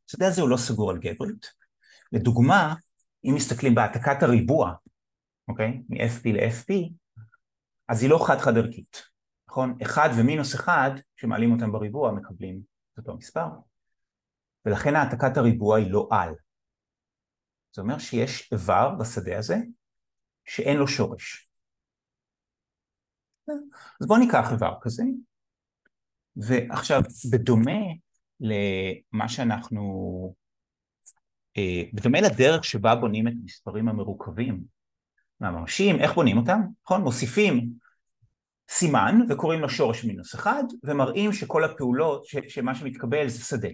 השדה הזה הוא לא סגור אלגברית. לדוגמה, אם מסתכלים בהעתקת הריבוע, אוקיי? מ-FP ל-FP, אז היא לא חד-חד ערכית. נכון? 1 ומינוס 1, כשמעלים אותם בריבוע, מקבלים את אותו מספר. ולכן העתקת הריבוע היא לא על. זה אומר שיש איבר בשדה הזה שאין לו שורש. אז בואו ניקח איבר כזה, ועכשיו בדומה למה שאנחנו, בדומה לדרך שבה בונים את המספרים המרוכבים מהממשיים, איך בונים אותם? נכון? מוסיפים סימן וקוראים לו שורש מינוס 1, ומראים שכל הפעולות, שמה שמתקבל זה שדה.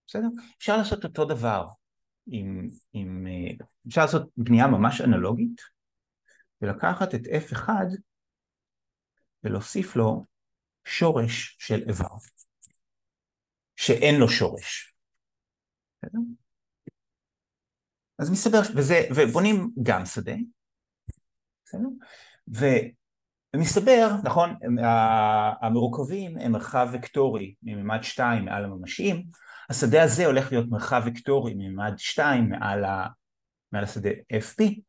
בסדר? אפשר לעשות אותו דבר. אפשר לעשות בנייה ממש אנלוגית, ולקחת את F1 ולהוסיף לו שורש של איבר, שאין לו שורש. בסדר? אז מסתבר, ובונים גם שדה, בסדר? ומסתבר, נכון, המרוכבים הם מרחב וקטורי מממד 2 מעל הממשיים, השדה הזה הולך להיות מרחב וקטורי מממד 2 מעל השדה FP,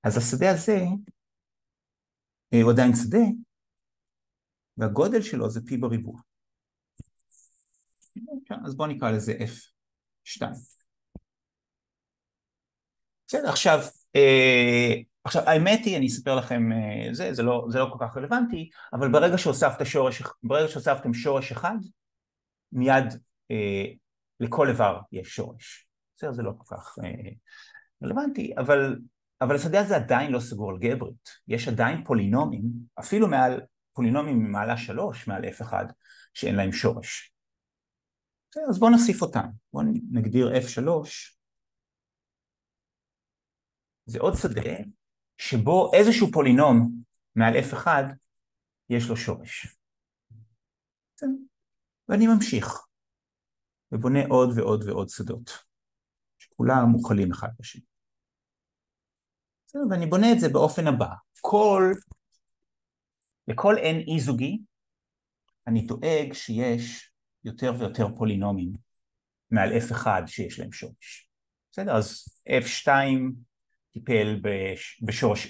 אז השדה הזה הוא עדיין שדה, והגודל שלו זה P בריבוע. אז בואו נקרא לזה F2. בסדר, עכשיו האמת היא, אני אספר לכם, זה לא כל כך רלוונטי, אבל ברגע שהוספתם שורש אחד, מיד לכל איבר יש שורש. בסדר, זה לא כל כך רלוונטי, אבל השדה הזה עדיין לא סגור אלגברית. יש עדיין פולינומים, אפילו פולינומים ממעלה 3, מעל F1, שאין להם שורש. בסדר, אז בואו נוסיף אותם. בואו נגדיר F3. זה עוד שדה שבו איזשהו פולינום מעל F1 יש לו שורש. בסדר. ואני ממשיך ובונה עוד ועוד ועוד שדות, שכולם מוכלים אחד בשני. בסדר, ואני בונה את זה באופן הבא. לכל n אי זוגי, אני דואג שיש יותר ויותר פולינומים מעל F1 שיש להם שורש. בסדר, אז F2 טיפל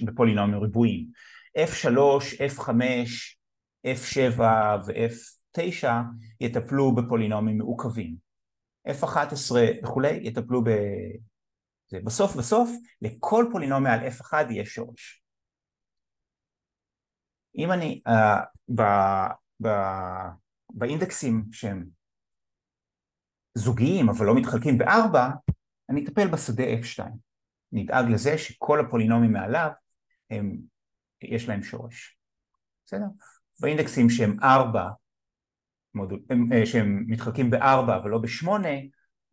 בפולינומים ריבועיים. F3, F5, F7 ו-F9 יטפלו בפולינומים מעוקבים. F11 וכולי יטפלו בסוף, לכל פולינום מעל F1 יש שורש. אם אני ב, ב, באינדקסים שהם זוגיים אבל לא מתחלקים בארבע, אני אטפל בשדה F2. נדאג לזה שכל הפולינומים מעליו יש להם שורש. בסדר? באינדקסים שהם שהם מתחלקים בארבע אבל לא בשמונה,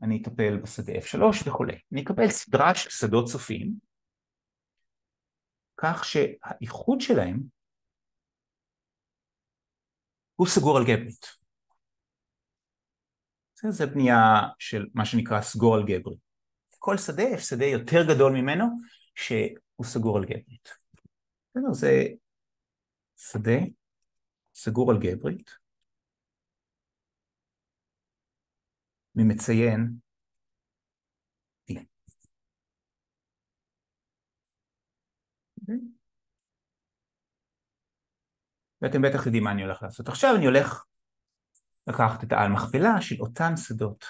אני אטפל בשדה F3 וכו'. אני אקבל סדרה של שדות סופיים, כך שהאיחוד שלהם הוא סגור אלגברית. זה בנייה של מה שנקרא סגור אלגברי. כל שדה יש שדה יותר גדול ממנו שהוא סגור אלגברית. זה שדה סגור אלגברית ממציין T. ואתם בטח יודעים מה אני הולך לעשות. עכשיו אני הולך לקחת את העל מכפלה של אותן שדות.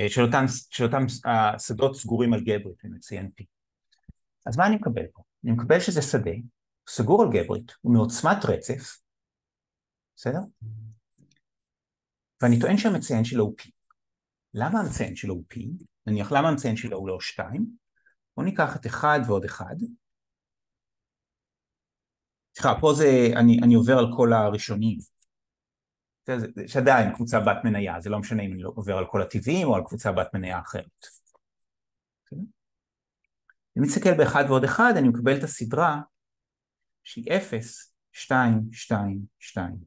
של אותם שדות סגורים אלגברית, אני מציין P. אז מה אני מקבל פה? אני מקבל שזה שדה סגור אלגברית ומעוצמת רצף, בסדר? ואני טוען שהמציין שלו הוא P. למה המציין שלו הוא P? נניח למה המציין שלו הוא לא 2? בואו ניקח את 1 ועוד 1. סליחה, פה אני עובר על כל הראשונים. יש עדיין קבוצה בת מניה, זה לא משנה אם אני עובר על כל הטבעים או על קבוצה בת מניה אחרת. אני מסתכל ב1 ועוד 1, אני מקבל את הסדרה שהיא 0, 2, 2, 2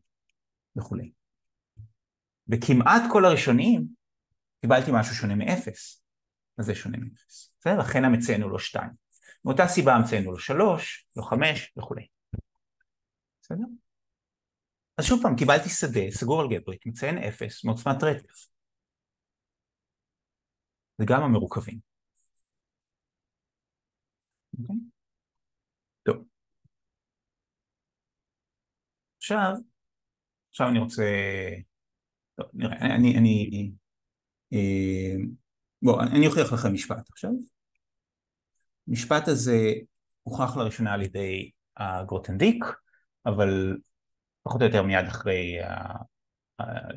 וכו'. בכמעט כל הראשונים קיבלתי משהו שונה מ-0, אז זה שונה מ-0. לכן המציין הוא לא 2. מאותה סיבה המציין הוא לא 3, לא 5 וכו'. בסדר? אז שוב פעם, קיבלתי שדה, סגור אלגברית, מציין 0, מעוצמת רצף. זה גם המרוכבים. אוקיי? טוב. עכשיו אני רוצה... טוב, נראה, אני אוכיח לכם משפט עכשיו. המשפט הזה הוכח לראשונה על ידי גרוטנדיק, אבל פחות או יותר מיד אחרי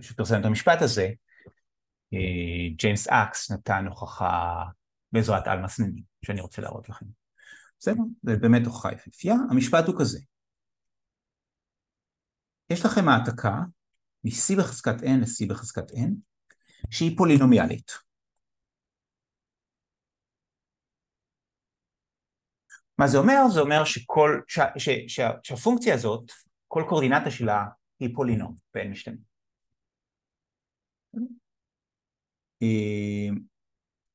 שפרסם את המשפט הזה, ג'יימס אקס נתן הוכחה בעזרת על מסננים, שאני רוצה להראות לכם. בסדר? זה באמת הוכחה יפהפייה. המשפט הוא כזה. יש לכם העתקה מ-C בחזקת n ל-C בחזקת n, שהיא פולינומיאלית. מה זה אומר? זה אומר שהפונקציה הזאת, כל קורדינטה שלה היא פולינום בין משתנים.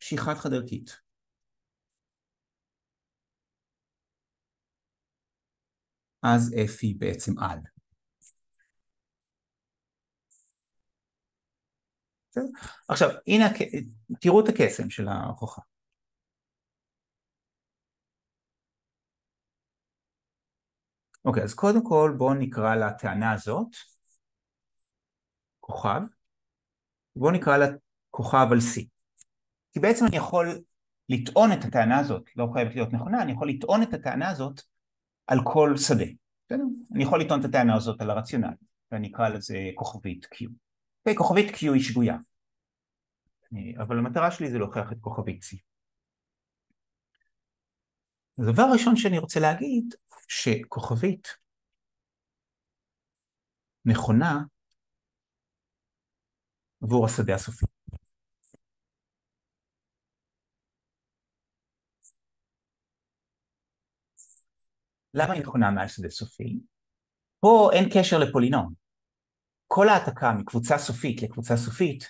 שהיא חד-חד ערכית. אז F היא בעצם על. עכשיו, הנה, תראו את הקסם של ההוכחה. אוקיי, אז קודם כל בואו נקרא לטענה הזאת כוכב, בואו נקרא לה כוכב על C. כי בעצם אני יכול לטעון את הטענה הזאת, לא חייבת להיות נכונה, אני יכול לטעון את הטענה הזאת על כל שדה. בסדר? אני יכול לטעון את הטענה הזאת על הרציונל, ואני אקרא לזה כוכבית Q. אוקיי, כוכבית Q היא שגויה. אבל המטרה שלי זה להוכיח את כוכבית C. הדבר הראשון שאני רוצה להגיד, שכוכבית נכונה עבור השדה הסופי. למה היא נכונה מעל שדה סופי? פה אין קשר לפולינום. כל העתקה מקבוצה סופית לקבוצה סופית,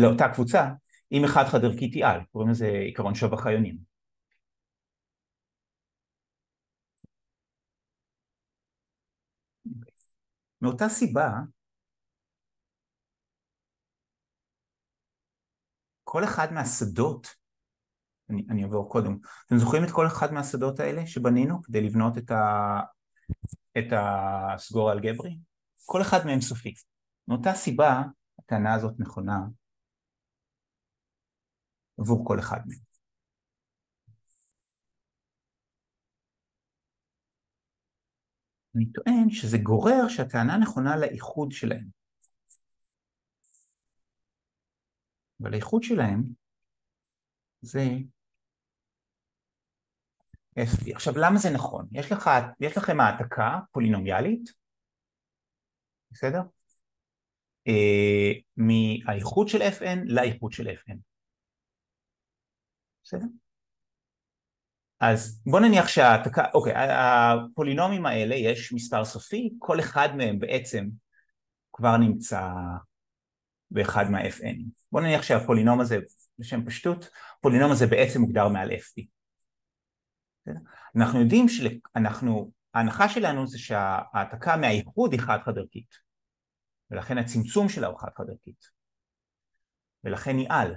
לאותה קבוצה, אם אחד חד ערכית היא על, קוראים לזה עיקרון שוב החיונים. מאותה סיבה, כל אחד מהשדות, אני אעבור קודם, אתם זוכרים את כל אחד מהשדות האלה שבנינו כדי לבנות את הסגור האלגברי? כל אחד מהם סופי. מאותה סיבה, הטענה הזאת נכונה עבור כל אחד מהם. אני טוען שזה גורר שהטענה נכונה לאיחוד שלהם. אבל האיחוד שלהם זה FP. עכשיו, למה זה נכון? יש לכם העתקה פולינומיאלית, בסדר? מהאיחוד של Fn לאיחוד של Fn. בסדר? אז בוא נניח שהעתקה, אוקיי, הפולינומים האלה יש מספר סופי, כל אחד מהם בעצם כבר נמצא באחד מה-Fn. בוא נניח שהפולינום הזה, בשם פשטות, הפולינום הזה בעצם מוגדר מעל FP. אנחנו יודעים ההנחה שלנו זה שההעתקה מהאיחוד היא חד-חד ערכית, ולכן הצמצום שלה הוא חד-חד ערכית, ולכן היא על.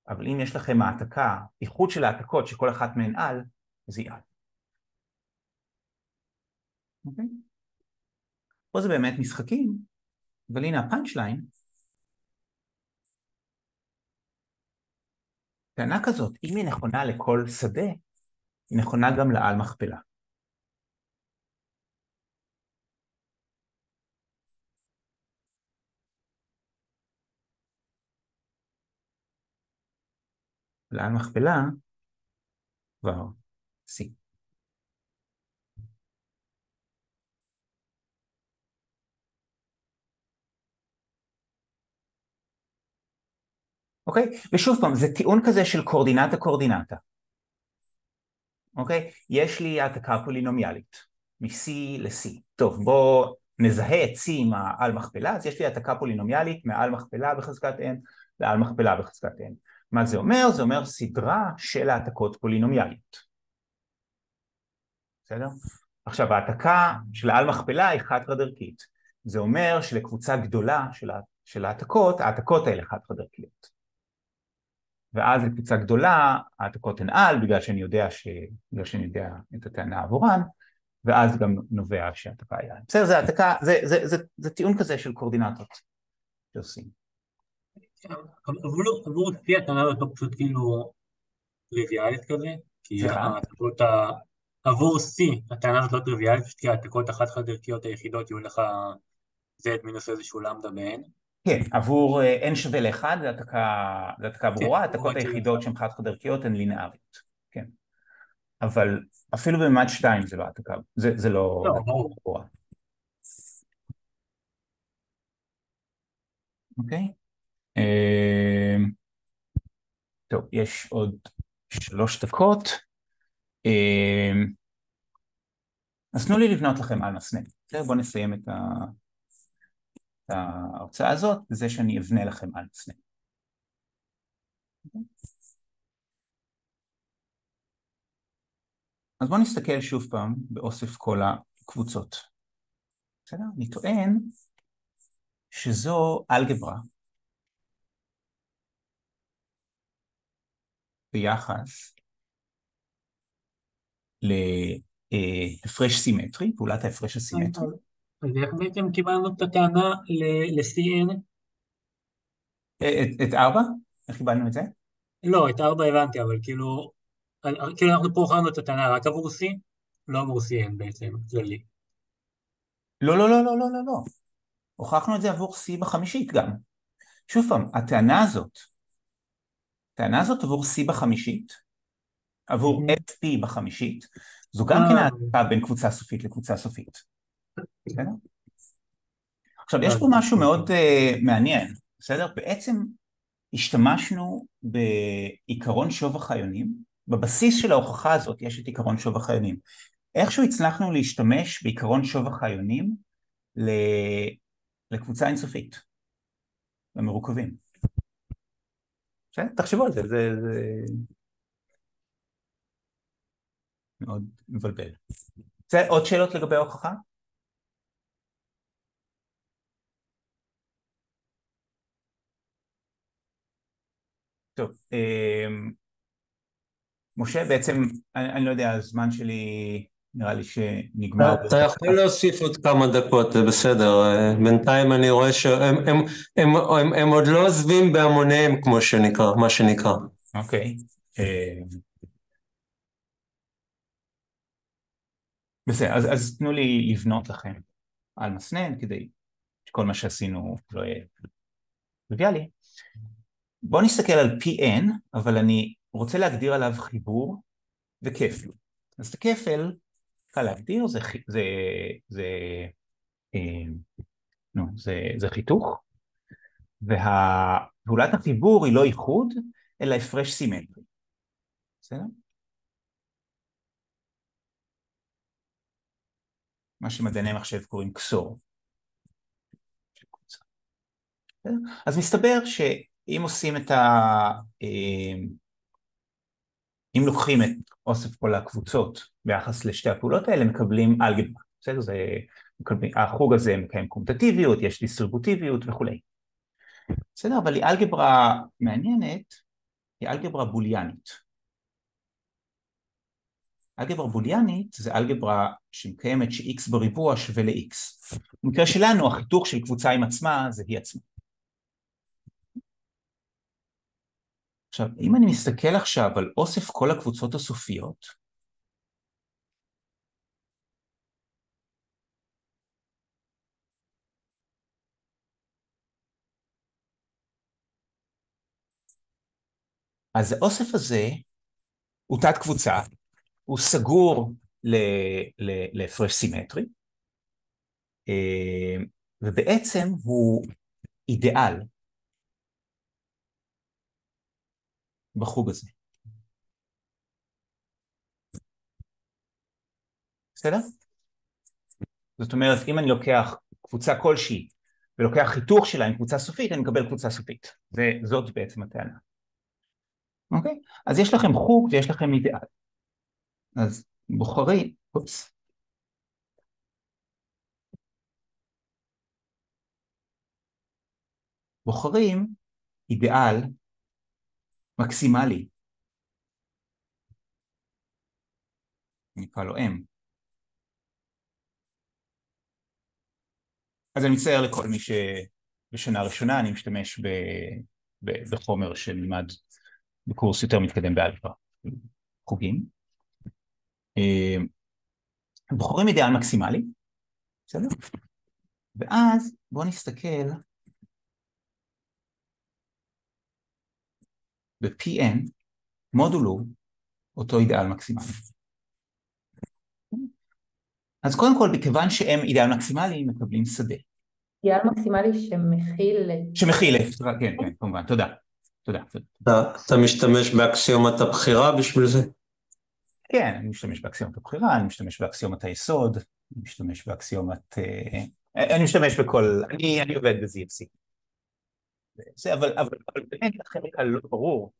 אבל אם יש לכם העתקה, איחוד של העתקות שכל אחת מהן על, אז היא על. אוקיי? פה זה באמת משחקים, אבל הנה הפאנצ'ליין. טענה כזאת, אם היא נכונה לכל שדה, היא נכונה גם לעל מכפלה. לעל מכפלה כבר C. אוקיי? ושוב פעם, זה טיעון כזה של קורדינטה קורדינטה. אוקיי? יש לי העתקה פולינומיאלית, מ-C ל-C. טוב, בואו נזהה את C עם העל מכפלה, אז יש לי העתקה פולינומיאלית מעל מכפלה בחזקת n לעל מכפלה בחזקת n. מה זה אומר? זה אומר סדרה של העתקות פולינומיאליות. בסדר? עכשיו, העתקה של העל מכפלה היא חד-חד ערכית. זה אומר שלקבוצה גדולה של העתקות האלה חד-חד ערכיות. ואז לקבוצה גדולה, העתקות הן על, בגלל שאני יודע את הטענה עבורן, ואז גם נובע שהעתקה היא על. בסדר, זה טיעון כזה של קורדינטות שעושים. עבור לפי הטענה הזאת לא פשוט כאילו טריוויאלית כזה, כי סליחה? עבור C, הטענה הזאת לא טריוויאלית, פשוט כי העתקות החד-חד ערכיות היחידות יהיו לך Z מינוס איזשהו למדה ב-N. כן, עבור n שווה ל-1, זה העתקה ברורה, העתקות היחידות שהן חד-חד ערכיות הן לינאריות, כן. אבל אפילו בממד 2 זה לא העתקה, זה לא ברורה. אוקיי? טוב, יש עוד 3 דקות. אז תנו לי לבנות לכם על מסנן. בואו נסיים את ההרצאה הזאת, בזה שאני אבנה לכם על מסנן. אז בואו נסתכל שוב פעם באוסף כל הקבוצות. בסדר? אני טוען שזו אלגברה ביחס להפרש סימטרי, פעולת ההפרש הסימטרי. אז איך בעצם קיבלנו את הטענה ל-CN? את 4? איך קיבלנו את זה? לא, את 4 הבנתי, אבל כאילו אנחנו פה הוכחנו את הטענה רק עבור C, לא עבור CN בעצם, כללי. לא. הוכחנו את זה עבור C בחמישית גם. שוב פעם, הטענה הזאת עבור C בחמישית, עבור FP בחמישית, זו גם כן העתקה בין קבוצה סופית לקבוצה סופית. בסדר? עכשיו, יש פה משהו מאוד מעניין, בסדר? בעצם השתמשנו בעיקרון שוב החיונים, בבסיס של ההוכחה הזאת יש את עיקרון שוב החיונים. איכשהו הצלחנו להשתמש בעיקרון שוב החיונים לקבוצה אינסופית, למרוכבים. בסדר? תחשבו על זה, זה מאוד מבלבל. זה עוד שאלות לגבי ההוכחה? טוב, משה, בעצם, אני לא יודע, הזמן שלי נראה לי שנגמר. אתה יכול להוסיף עוד כמה דקות, זה בסדר. בינתיים אני רואה שהם עוד לא עוזבים בהמוניהם, מה שנקרא. אוקיי. בסדר, אז תנו לי לבנות לכם על מסנן כדי שכל מה שעשינו לא יהיה טריוויאלי. בואו נסתכל על Pn, אבל אני רוצה להגדיר עליו חיבור וכפל. אז את הכפל קל להגדיר, זה חיתוך, ופעולת החיבור היא לא איחוד, אלא הפרש סימטרי. בסדר? מה שמדעני מחשב קוראים קסור. אז מסתבר שאם עושים אם לוקחים את אוסף כל הקבוצות ביחס לשתי הפעולות האלה, מקבלים אלגברה. בסדר? החוג הזה מקיים קומוטטיביות, יש דיסטריבוטיביות וכו'. בסדר? אבל היא אלגברה מעניינת, היא אלגברה בוליאנית. אלגברה בוליאנית זה אלגברה שמקיימת ש-x בריבוע שווה ל-x. במקרה שלנו, החיתוך של קבוצה עם עצמה זה היא עצמה. עכשיו, אם אני מסתכל עכשיו על אוסף כל הקבוצות הסופיות, אז האוסף הזה הוא תת קבוצה, הוא סגור להפרש סימטרי, ובעצם הוא אידיאל בחוג הזה. בסדר? זאת אומרת, אם אני לוקח קבוצה כלשהי ולוקח חיתוך שלה עם קבוצה סופית, אני מקבל קבוצה סופית. וזאת בעצם הטענה. אוקיי? אז יש לכם חוג ויש לכם אידיאל. אז בוחרים אידיאל מקסימלי. נקרא לו M. אז אני מצטער לכל מי שבשנה ראשונה אני משתמש בחומר שנלמד בקורס יותר מתקדם באלגברה. חוגים. בוחרים אידיאל מקסימלי. בסדר? ואז בואו נסתכל ב-Pn מודולו אותו אידיאל מקסימלי. אז קודם כל, בכיוון שהם אידיאל מקסימלי, מקבלים שדה. אידיאל מקסימלי שמכיל, כן, כן, כמובן, תודה. אתה משתמש באקסיומת הבחירה בשביל זה? כן, אני משתמש באקסיומת הבחירה, אני משתמש באקסיומת היסוד, אני משתמש באקסיומת... אני משתמש בכל... אני עובד ב-ZFC. אבל באמת, החלק הלא ברור,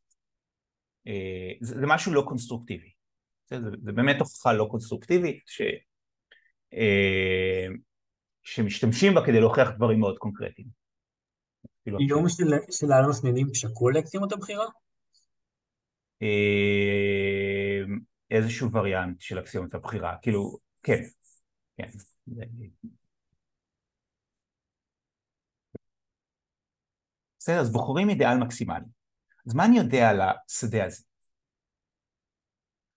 זה משהו לא קונסטרוקטיבי. זה באמת הוכחה לא קונסטרוקטיבית, שמשתמשים בה כדי להוכיח דברים מאוד קונקרטיים. איום של המסננים שקול לאקסיומות הבחירה? איזשהו וריאנט של אקסיומות הבחירה, כאילו, כן. בסדר, אז בוחרים אידיאל מקסימלי. אז מה אני יודע על השדה הזה?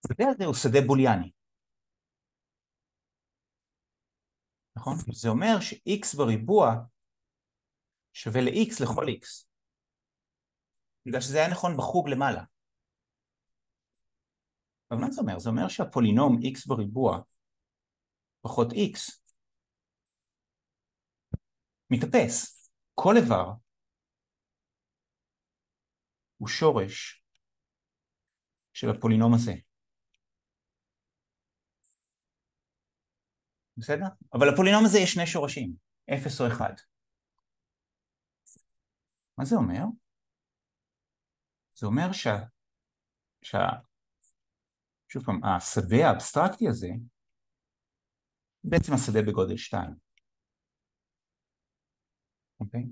השדה הזה הוא שדה בוליאני. נכון? זה אומר ש-x בריבוע שווה ל-x לכל x. בגלל שזה היה נכון בחוג למעלה. אבל מה זה אומר? זה אומר שהפולינום x בריבוע פחות x מתאפס. כל איבר הוא שורש של הפולינום הזה. בסדר? אבל לפולינום הזה יש שני שורשים, 0 או 1. מה זה אומר? זה אומר שוב פעם, השדה האבסטרקטי הזה, בעצם השדה בגודל 2. אוקיי?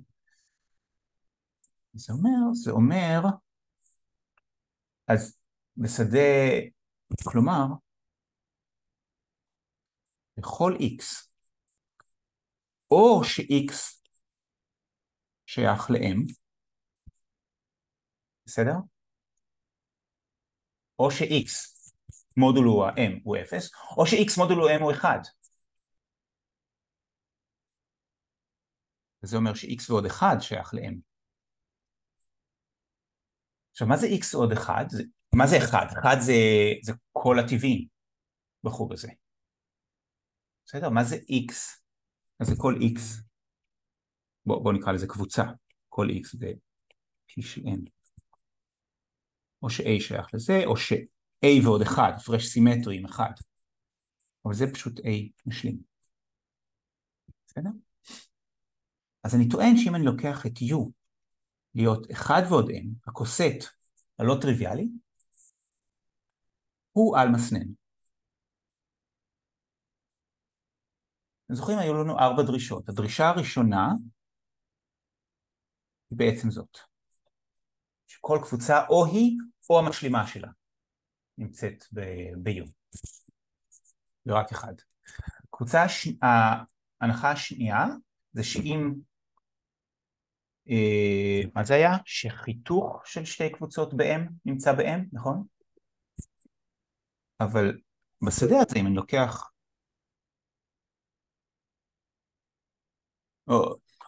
זה אומר, אז בשדה, כלומר, לכל x, או ש-x שייך ל-m, בסדר? או ש-x מודולו ה-m הוא 0, או ש-x מודולו m הוא 1. וזה אומר ש-x ועוד 1 שייך ל-m. עכשיו, מה זה x ועוד 1? מה זה 1? 1 זה כל הטבעי בחוג הזה. בסדר? מה זה x? אז זה כל x. בוא נקרא לזה קבוצה. כל x זה p של n. או ש-a שייך לזה, או ש-a ועוד 1, הפרש סימטרי עם 1. אבל זה פשוט a משלים. בסדר? אז אני טוען שאם אני לוקח את u להיות 1 ועוד m, הקוסט הלא טריוויאלי, הוא על מסנן. אתם זוכרים, היו לנו 4 דרישות. הדרישה הראשונה היא בעצם זאת. שכל קבוצה או היא או המשלימה שלה נמצאת ב-u. ורק אחד. ההנחה השנייה זה שאם, מה זה היה? שחיתוך של שתי קבוצות ב-m נמצא ב-m, נכון? אבל בשדה הזה אם אני לוקח,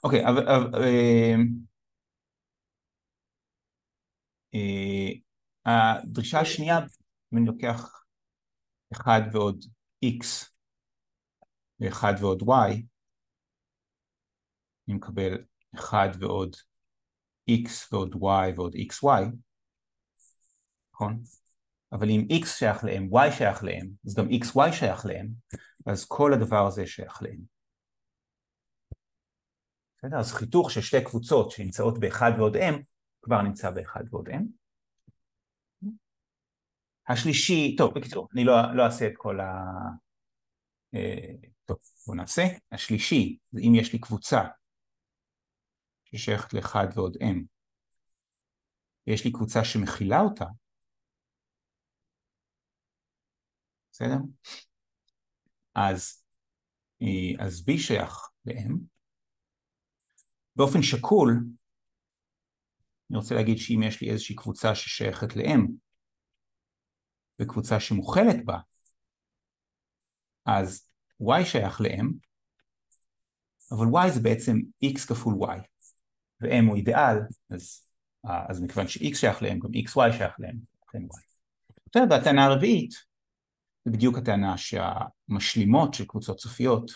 אוקיי, הדרישה השנייה, אם אני לוקח 1 ועוד x ו1 ועוד y, אני מקבל 1 ועוד x ועוד y ועוד xy, נכון? אבל אם x שייך ל-m, y שייך ל-m, אז גם xy שייך ל-m, אז כל הדבר הזה שייך ל-m. בסדר? אז חיתוך של שתי קבוצות שנמצאות ב-1 ועוד m, כבר נמצא ב-1 ועוד m. השלישי, טוב, בקיצור, אני לא אעשה את כל ה... טוב, בואו נעשה. השלישי, זה אם יש לי קבוצה ששייכת ל-1 ועוד m, ויש לי קבוצה שמכילה אותה, בסדר? אז b שייך ל-m. באופן שקול, אני רוצה להגיד שאם יש לי איזושהי קבוצה ששייכת ל-m, וקבוצה שמוכלת בה, אז y שייך ל-m, אבל y זה בעצם x כפול y, ו-m הוא אידיאל, אז מכיוון ש-x שייך ל-m, גם xy שייך ל-m, לכן y. והטענה הרביעית, זה בדיוק הטענה שהמשלימות של קבוצות סופיות,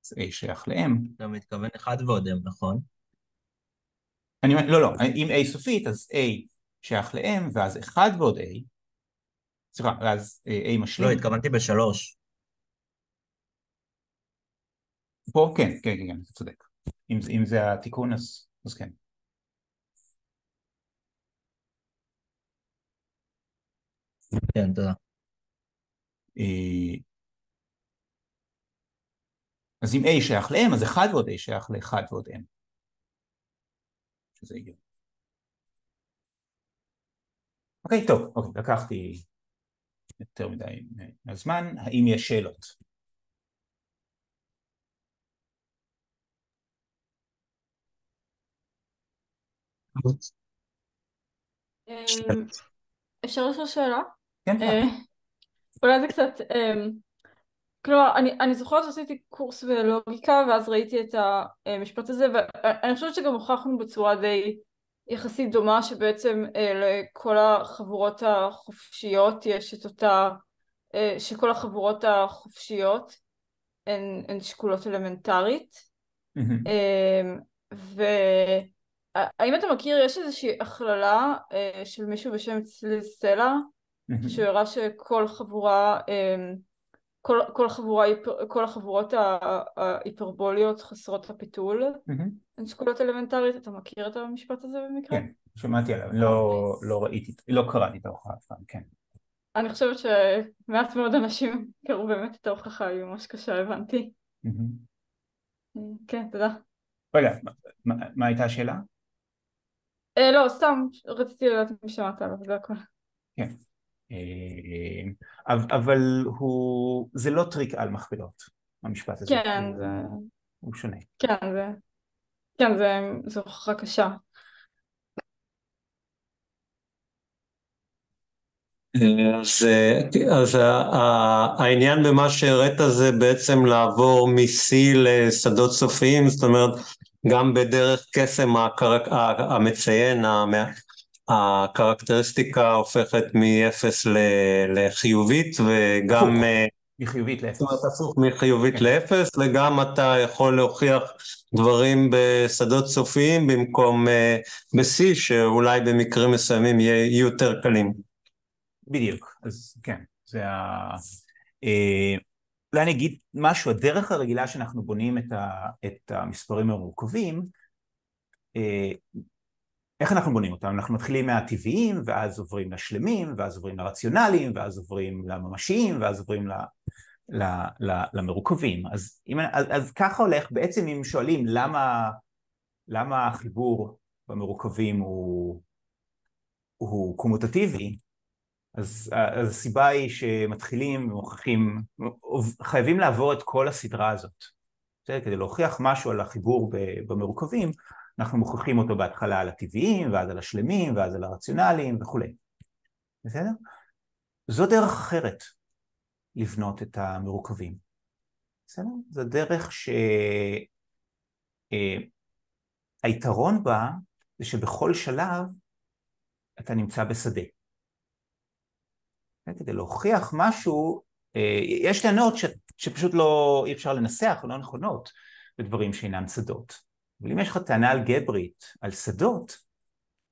אז a שייך ל-m. אתה מתכוון 1 ועוד m, נכון? לא, אם a סופית, אז a שייך ל-m, ואז 1 ועוד a, סליחה, ואז a משלים. לא, התכוונתי ב3. פה כן, אתה צודק. אם זה התיקון, אז כן. כן, תודה. אז אם a שייך ל-m, אז 1 ועוד a שייך ל-1 ועוד m. שזה הגיע. אוקיי, טוב, לקחתי יותר מדי מהזמן. האם יש שאלות? אפשר לשאול שאלה? כן. אולי זה קצת, כלומר, אני זוכרת שעשיתי קורס בלוגיקה ואז ראיתי את המשפט הזה, ואני חושבת שגם הוכחנו בצורה די יחסית דומה שבעצם לכל החבורות החופשיות יש את אותה, שכל החבורות החופשיות הן שקולות אלמנטרית. והאם אתה מכיר, יש איזושהי הכללה של מישהו בשם צליל סלע, שהוא הראה שכל חבורה, כל החבורות ההיפרבוליות חסרות הפיתול הן שקולות אלמנטרית. אתה מכיר את המשפט הזה במקרה? כן, שמעתי עליו, לא ראיתי, לא קראתי את ההוכחה אף פעם, כן. אני חושבת שמעט מאוד אנשים קראו באמת את ההוכחה, היא ממש קשה, הבנתי. כן, תודה. רגע, מה הייתה השאלה? לא, סתם רציתי לדעת אם שמעת עליו, זה הכל. כן. אבל זה לא טריק על מכפלות, המשפט הזה. כן, הוא שונה. כן, זו הוכחה קשה. אז העניין במה שהראית זה בעצם לעבור מ-C לשדות סופיים, זאת אומרת גם בדרך קסם המציין, הקרקטריסטיקה הופכת מ-0 לחיובית, וגם מחיובית ל-0. זאת אומרת הפוך מחיובית ל-0, וגם אתה יכול להוכיח דברים בשדות סופיים במקום ב-C, שאולי במקרים מסוימים יהיו יותר קלים. בדיוק, אז כן, זה אולי אני אגיד משהו, הדרך הרגילה שאנחנו בונים את המספרים המורכבים, איך אנחנו בונים אותם? אנחנו מתחילים מהטבעיים, ואז עוברים לשלמים, ואז עוברים לרציונליים, ואז עוברים לממשיים, ואז עוברים למרוכבים. אז ככה הולך, בעצם אם שואלים למה החיבור במרוכבים הוא קומוטטיבי, אז הסיבה היא שמתחילים ומוכיחים, חייבים לעבור את כל הסדרה הזאת. כדי להוכיח משהו על החיבור במרוכבים, אנחנו מוכיחים אותו בהתחלה על הטבעיים, ואז על השלמים, ואז על הרציונליים וכו'. בסדר? זו דרך אחרת לבנות את המרוכבים. בסדר? זו דרך שהיתרון בה זה שבכל שלב אתה נמצא בשדה. כדי להוכיח משהו, יש טענות שפשוט אי אפשר לנסח, או לא נכונות, בדברים שאינם שדות. אבל אם יש לך טענה אלגברית על שדות,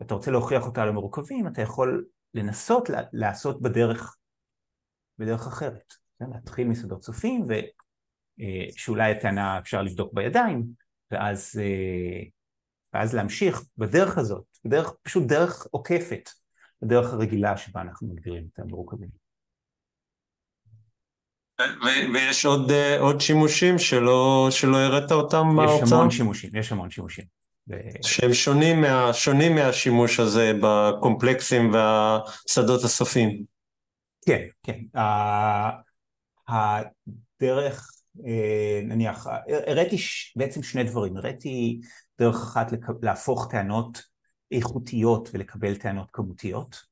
ואתה רוצה להוכיח אותה על המרוכבים, אתה יכול לנסות לעשות בדרך אחרת. להתחיל משדות סופיים, ושאולי הטענה אפשר לבדוק בידיים, ואז להמשיך בדרך הזאת, פשוט דרך עוקפת, בדרך הרגילה שבה אנחנו מגדירים את המרוכבים. ויש עוד שימושים שלא הראית אותם בהרצאה? יש המון שימושים. שהם שונים מהשימוש הזה בקומפלקסים והשדות הסופיים. כן, כן. הדרך, נניח, הראיתי בעצם שני דברים. הראיתי דרך אחת להפוך טענות איכותיות ולקבל טענות כמותיות.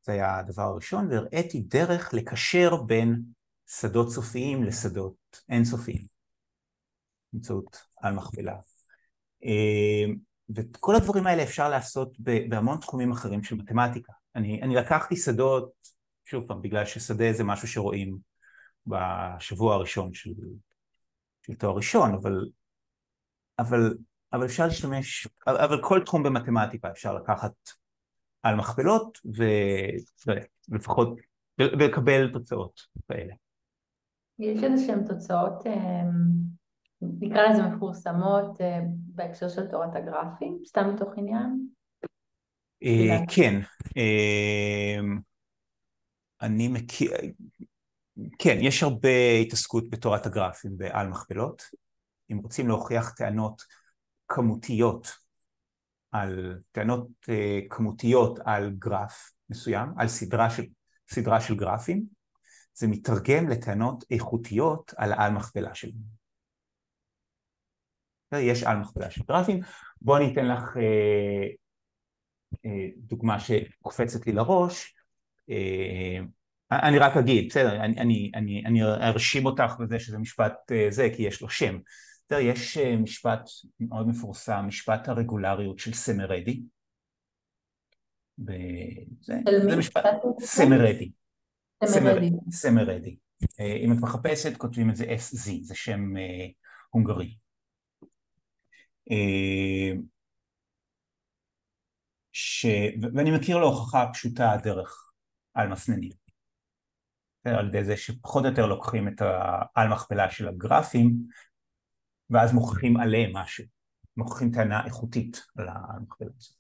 זה היה הדבר הראשון, והראיתי דרך לקשר בין שדות סופיים לשדות אינסופיים, באמצעות על מכפלה. ואת כל הדברים האלה אפשר לעשות בהמון תחומים אחרים של מתמטיקה. אני לקחתי שדות, שוב פעם, בגלל ששדה זה משהו שרואים בשבוע הראשון של תואר ראשון, אבל אפשר להשתמש, אבל כל תחום במתמטיקה אפשר לקחת על מכפלות ולפחות ולקבל תוצאות כאלה. יש איזשהם תוצאות, נקרא לזה מפורסמות, בהקשר של תורת הגרפים, סתם מתוך עניין? כן, אני מכיר, כן, יש הרבה התעסקות בתורת הגרפים בעל מכפלות. אם רוצים להוכיח טענות כמותיות על גרף מסוים, על סדרה של גרפים, זה מתרגם לטענות איכותיות על העל מכפלה שלנו. יש על מכפלה של גרפים. בואו אני אתן לך דוגמה שקופצת לי לראש. אני רק אגיד, בסדר, אני ארשים אותך בזה שזה משפט זה, כי יש לו שם. יש משפט מאוד מפורסם, משפט הרגולריות של סמרדי. זה משפט סמרדי. סמרדי. אם את מחפשת, כותבים את זה SZ, זה שם הונגרי. ואני מכיר להוכחה פשוטה דרך על מסננים. על ידי זה שפחות או יותר לוקחים את העל מכפלה של הגרפים, ואז מוכיחים עליהם משהו. מוכיחים טענה איכותית על העל מכפלה הזאת.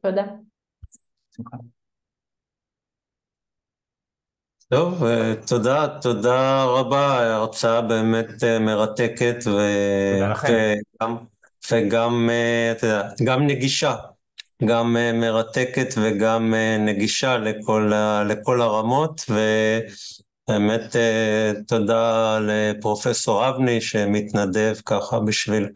תודה. שמחה. טוב, תודה רבה, הרצאה באמת מרתקת וגם נגישה, גם מרתקת וגם נגישה לכל הרמות, ובאמת תודה לפרופסור אבני שמתנדב ככה בשביל